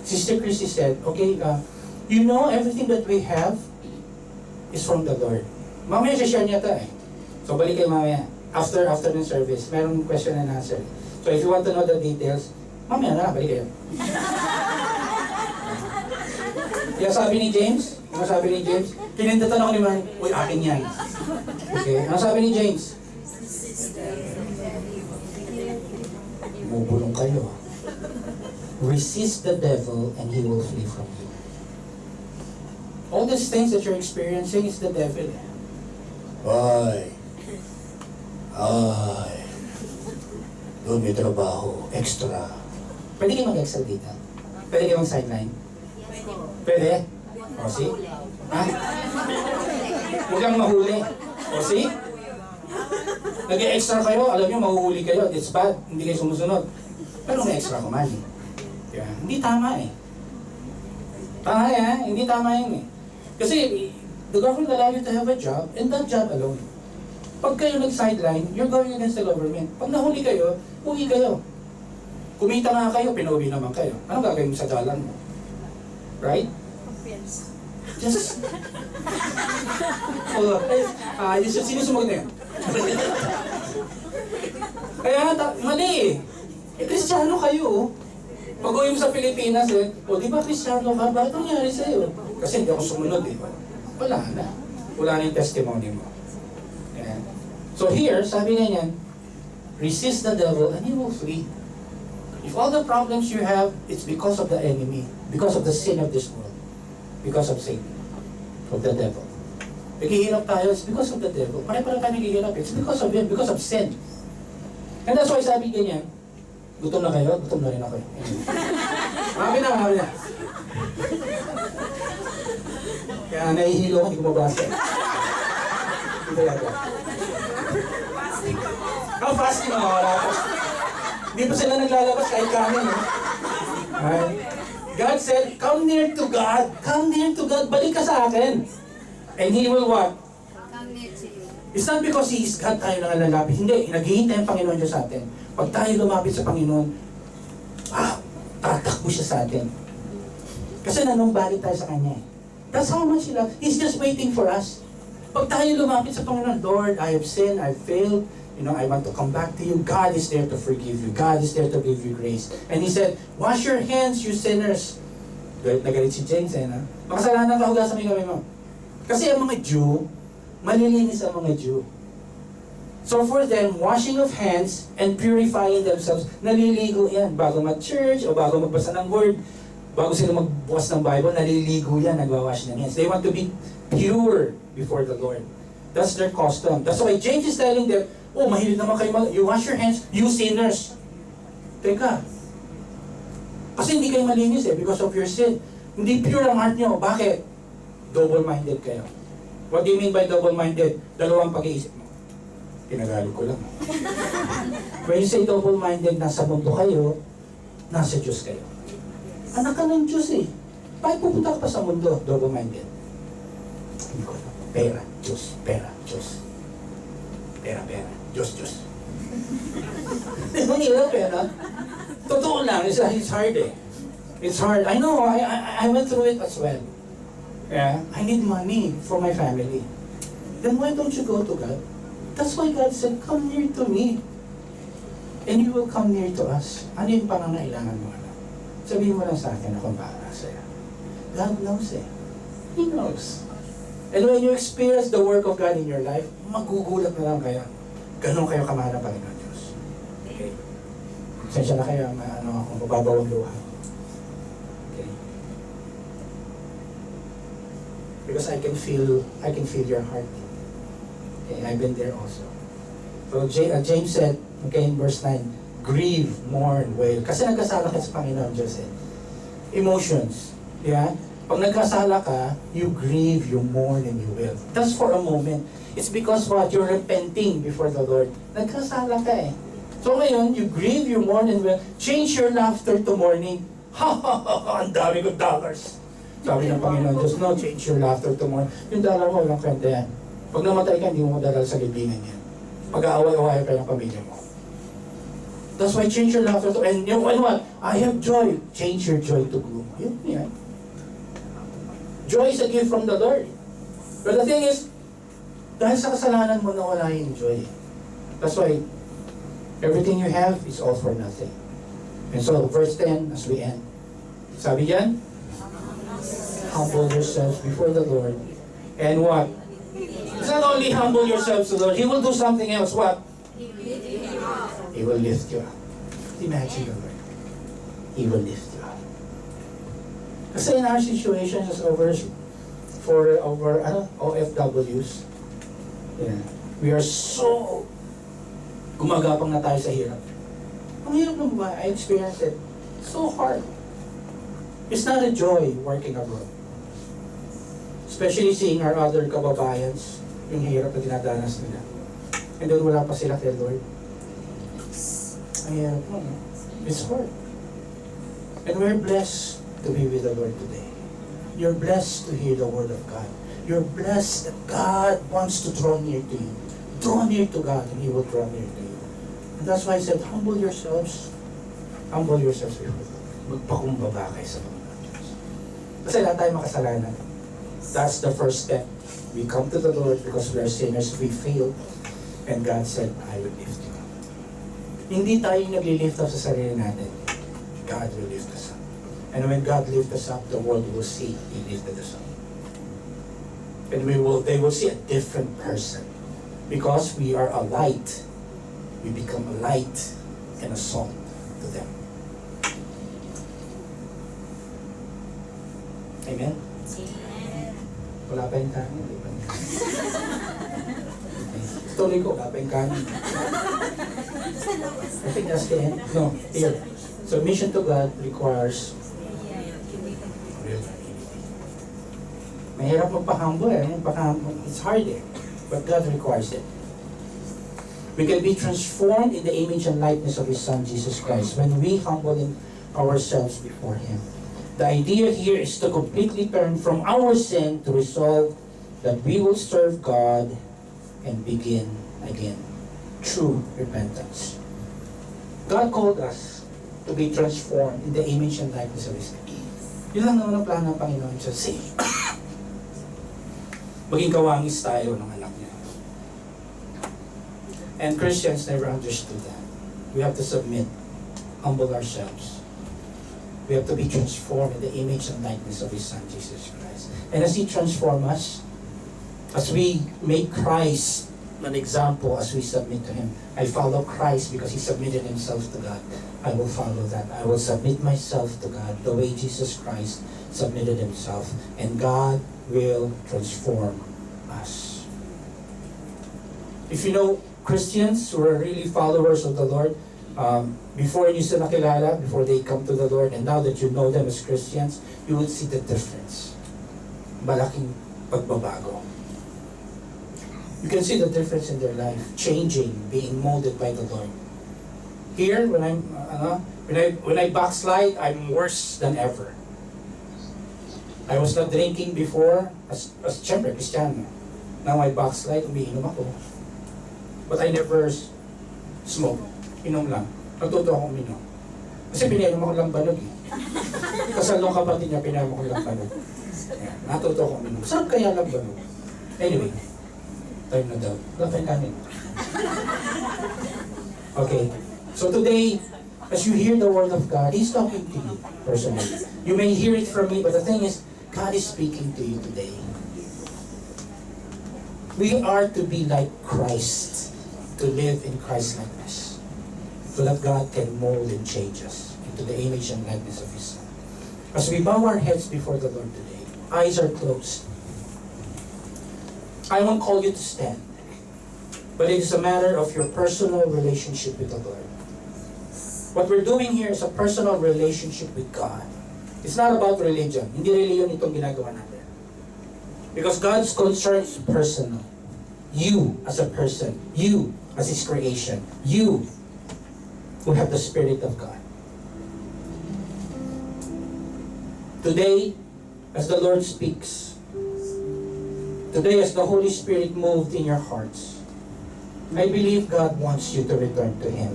Sister Christy said, okay, everything that we have is from the Lord. Mamaya siya-share niya ito eh. So, balik kayo mamaya. After ng service, merong question and answer. So, if you want to know the details, mamaya na, balik kayo. Yung sabi ni James, kinindatan ako ni Man, uy, akin yan. Okay, ano sabi ni James? Bubulong kayo. Resist the devil and he will flee from you. All these things that you're experiencing is the devil. doon may trabaho, extra. Pwede kayo mag-extra dito? Pwede kayo mag-sideline? Pwede? O, see? Ha? Huwag kang mahuli. O, see? Nag-extra kayo, alam nyo, mahuhuli kayo. It's bad. Hindi kayo sumusunod. Pero may extra kumali. Diba? Hindi tama eh. Tama yan, hindi tama yun eh. Kasi, the government allow you to have a job, and that job alone. Pag kayo nag-sideline, you're going against the government. Pag nahuli kayo, uwi kayo. Kumita nga kayo, pinuwi naman kayo. Anong gagawin mo sa dalan mo? Right? Just... Sino sumagot na yun? Kaya, mali eh. Eh, Kristiyano kayo oh. Pag uwi mo sa Pilipinas eh, o di ba Kristiyano ka? Bakit nangyari sa'yo? Kasi hindi ako sumunod eh. Wala na. Wala na yung testimony mo. Yeah. So here, sabi nga niyan, resist the devil and he will flee. If all the problems you have, it's because of the enemy, because of the sin of this world, because of Satan, of the devil. Naghihirap tayo, it's because of the devil. Pare-pare tayo naghihirap, it's because of him, because of sin. And that's why sabi ganyan, gutom na kayo, gutom na rin ako. Marami na. Kaya nahihilo ko, hindi ko mabasa. Hindi talaga. Fasting mga wala ko. Hindi pa sila naglalabas kahit kanin. God said, come near to God. Come near to God. Balik ka sa akin. And He will what? Come near to you. It's not because He is God tayo nang lalapit. Hindi, naghihintay ang Panginoon Diyos sa atin. Pag tayo lumapit sa Panginoon, tatakbo siya sa atin. Kasi nanumbalik tayo sa Kanya. That's how much He loves. He's just waiting for us. Pag tayo lumapit sa Panginoon, Lord, I have sinned, I have failed, I want to come back to you. God is there to forgive you. God is there to give you grace. And He said, wash your hands, you sinners. Nagalit si James na. Makasalanan ka, hugasan mo yung kamay mo. Kasi ang mga Jew, malilinis ang mga Jew. So for them, washing of hands and purifying themselves, naliligo yan. Bago mag-church o bago magbasa ng word, bago sila magbukas ng Bible, naliligo yan, nagwawash ng hands. They want to be pure before the Lord. That's their custom. That's why James is telling them, oh, mahilig naman kayo you wash your hands, you sinners. Teka. Kasi hindi kayo malinis because of your sin. Hindi pure ang heart nyo. Bakit? Double-minded kayo. What do you mean by double-minded? Dalawang pag-iisip mo. Pinagalit ko lang. When you say double-minded, nasa mundo kayo, nasa Diyos kayo. Anak ka ng Diyos eh. Bakit pupunta ka pa sa mundo? Double-minded. Hindi ko alam. Pera, Diyos, pera, Diyos. Pera, Diyos, Diyos. Hindi na pera. Totoo lang, it's hard eh. It's hard. I know, I went through it as well. Yeah, I need money for my family. Then why don't you go to God? That's why God said, come near to me. And you will come near to us. Ano yung pangangailangan mo? Sabihin mo lang sa akin, akong para sa'yo. God knows eh. He knows. And when you experience the work of God in your life, magugulat na lang kayo. Ganon kayo kamahal ng Panginoon Diyos. Okay? Sensya na kayo, kung mababaw ang luha. Okay? Because I can feel your heart. Okay, I've been there also. So James said, okay, in verse 9, grieve, mourn, wail. Kasi nagkasala ka sa Panginoon Diyos eh. Emotions. Yeah? Pag nagkasala ka, you grieve, you mourn, and you wail. That's for a moment. It's because what? You're repenting before the Lord. Nagkasala ka eh. So ngayon, you grieve, you mourn, and wail. Change your laughter to mourning. Ha ha ha ha! Ang dami kong dollars. Sabi ng Panginoon Diyos, no, change your laughter to mourning. Yung dollar mo, walang kwenta yan. Pag namatay ka, hindi mo madalal sa libingan yan. Pag-aaway-away ka ng pamilya mo. That's why change your laughter to, and what? I have joy. Change your joy to gloom. Yun yan. Joy is a gift from the Lord. But the thing is, dahil sa kasalanan mo nawala yung joy. That's why everything you have is all for nothing. And so verse 10 as we end. Sabi diyan, humble yourselves before the Lord. And what? It's not only humble yourselves to the Lord, He will do something else. What? He will lift you up. Imagine the Lord. He will lift you up. Kasi in our situations as OFWs, yeah, we are so gumagapang na tayo sa hirap. Ang hirap ng buhay. I experienced it. So hard. It's not a joy working abroad. Especially seeing our other kababayans, yung hirap na dinadanas nila. And then wala pa sila kay Lord. Ayan, it's hard. And we're blessed to be with the Lord today. You're blessed to hear the Word of God. You're blessed that God wants to draw near to you. Draw near to God and He will draw near to you. And that's why I said, humble yourselves. Humble yourselves before God. Magpakumbaba kayo sa Panginoon Diyos. Kasi lahat tayo makasalanan. That's the first step. We come to the Lord because we are sinners. We fail. And God said, I will lift you up. Hindi tayo nagli-lift up sa sarili natin. God will lift us up. And when God lifts us up, the world will see He lifted us up. And they will see a different person. Because we are a light. We become a light and a salt to them. Amen? Wala pa yung kanin. Di ba? Tuloy ko, wala pa yung kanin. I think that's the end. No, here. Submission to God requires real humility. Mahirap magpa-humble eh. It's hard eh. But God requires it. We can be transformed in the image and likeness of His Son, Jesus Christ, when we humble ourselves before Him. The idea here is to completely turn from our sin to resolve that we will serve God and begin again. True repentance. God called us to be transformed in the image and likeness of His Son. Yun lang naman ang plano ng Panginoon sa say. Maging kawangis tayo ng anak niya. And Christians never understood that. We have to submit, humble ourselves. We have to be transformed in the image and likeness of His Son, Jesus Christ. And as He transforms us, as we make Christ an example, as we submit to Him, I follow Christ because He submitted Himself to God. I will follow that. I will submit myself to God the way Jesus Christ submitted Himself. And God will transform us. If you know Christians who are really followers of the Lord, before you sila nakilala, before they come to the Lord, and now that you know them as Christians, you will see the difference. Malaking pagbabago. You can see the difference in their life, changing, being molded by the Lord. Here, when I backslide, I'm worse than ever. I was not drinking before, as syempre, Kristiyano. Now I backslide, umiinom ako. But I never smoke. Inom lang. Natuto akong uminom. Kasi pinainom ako lang banog eh. Kasal nung kapatid niya, pinainom ako lang banog. Ayan, natuto akong uminom. Sarap kaya lang banog. Anyway, time na daw. Wala tayong kanin. Okay. So today, as you hear the Word of God, He's talking to you personally. You may hear it from me, but the thing is, God is speaking to you today. We are to be like Christ, to live in Christ-likeness, so that God can mold and change us into the image and likeness of His Son. As we bow our heads before the Lord today, eyes are closed. I won't call you to stand, but it is a matter of your personal relationship with the Lord. What we're doing here is a personal relationship with God. It's not about religion. Hindi religion itong ginagawa natin. Because God's concern is personal. You as a person, you as His creation, you who have the Spirit of God. Today, as the Lord speaks, today as the Holy Spirit moved in your hearts, I believe God wants you to return to Him.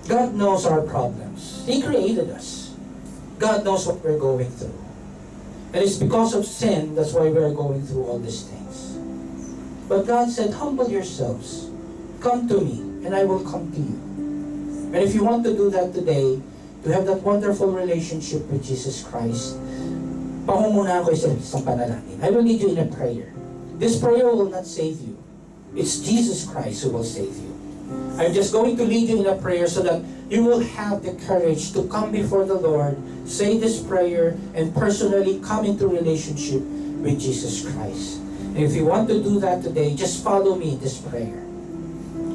God knows our problems. He created us. God knows what we're going through. And it's because of sin, that's why we're going through all these things. But God said, humble yourselves. Come to me, and I will come to you. And if you want to do that today, to have that wonderful relationship with Jesus Christ, pangunguna ako sa isang panalangin. I will lead you in a prayer. This prayer will not save you. It's Jesus Christ who will save you. I'm just going to lead you in a prayer so that you will have the courage to come before the Lord, say this prayer, and personally come into relationship with Jesus Christ. And if you want to do that today, just follow me in this prayer.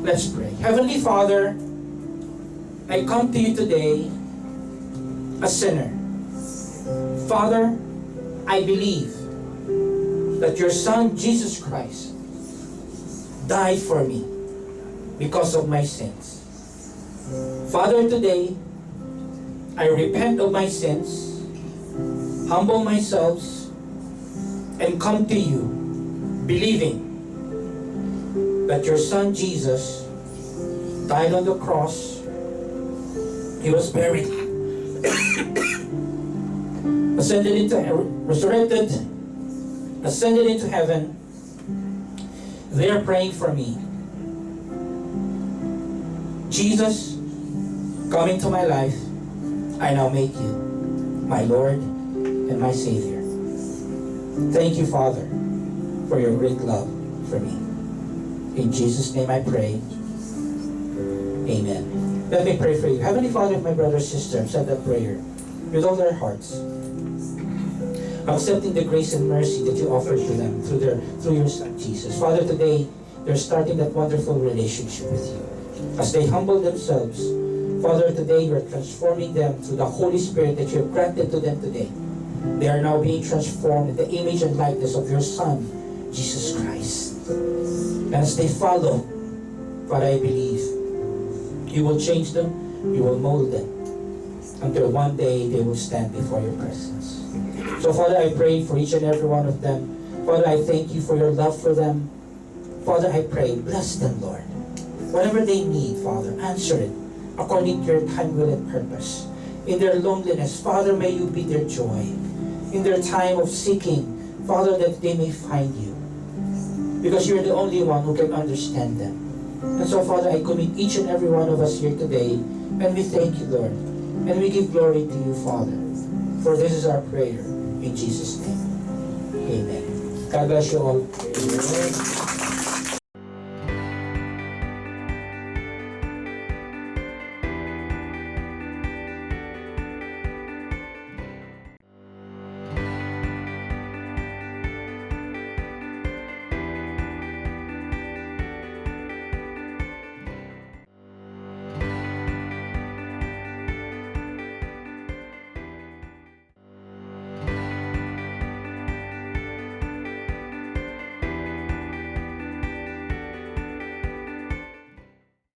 Let's pray. Heavenly Father, I come to you today a sinner. Father, I believe that your Son, Jesus Christ, died for me because of my sins. Father, today, I repent of my sins, humble myself, and come to you, believing that your Son Jesus died on the cross, he was buried, resurrected, ascended into heaven. They are praying for me. Jesus, come into my life. I now make you my Lord and my Savior. Thank you, Father, for your great love for me. In Jesus' name I pray. Amen. Let me pray for you. Heavenly Father, my brother, sister, said that prayer with all their hearts, accepting the grace and mercy that you offered to them through your Son Jesus. Father, today they're starting that wonderful relationship with you. As they humble themselves, Father, today you are transforming them through the Holy Spirit that you have granted to them today. They are now being transformed in the image and likeness of your Son, Jesus Christ. And as they follow, Father, I believe you will change them, you will mold them, until one day they will stand before your presence. So Father, I pray for each and every one of them. Father, I thank you for your love for them. Father, I pray, bless them, Lord. Whatever they need, Father, answer it according to your time, will, and purpose. In their loneliness, Father, may you be their joy. In their time of seeking, Father, that they may find you. Because you're the only one who can understand them. And so, Father, I commit each and every one of us here today, and we thank you, Lord. And we give glory to you, Father. For this is our prayer. In Jesus' name. Amen. God bless you all. Amen.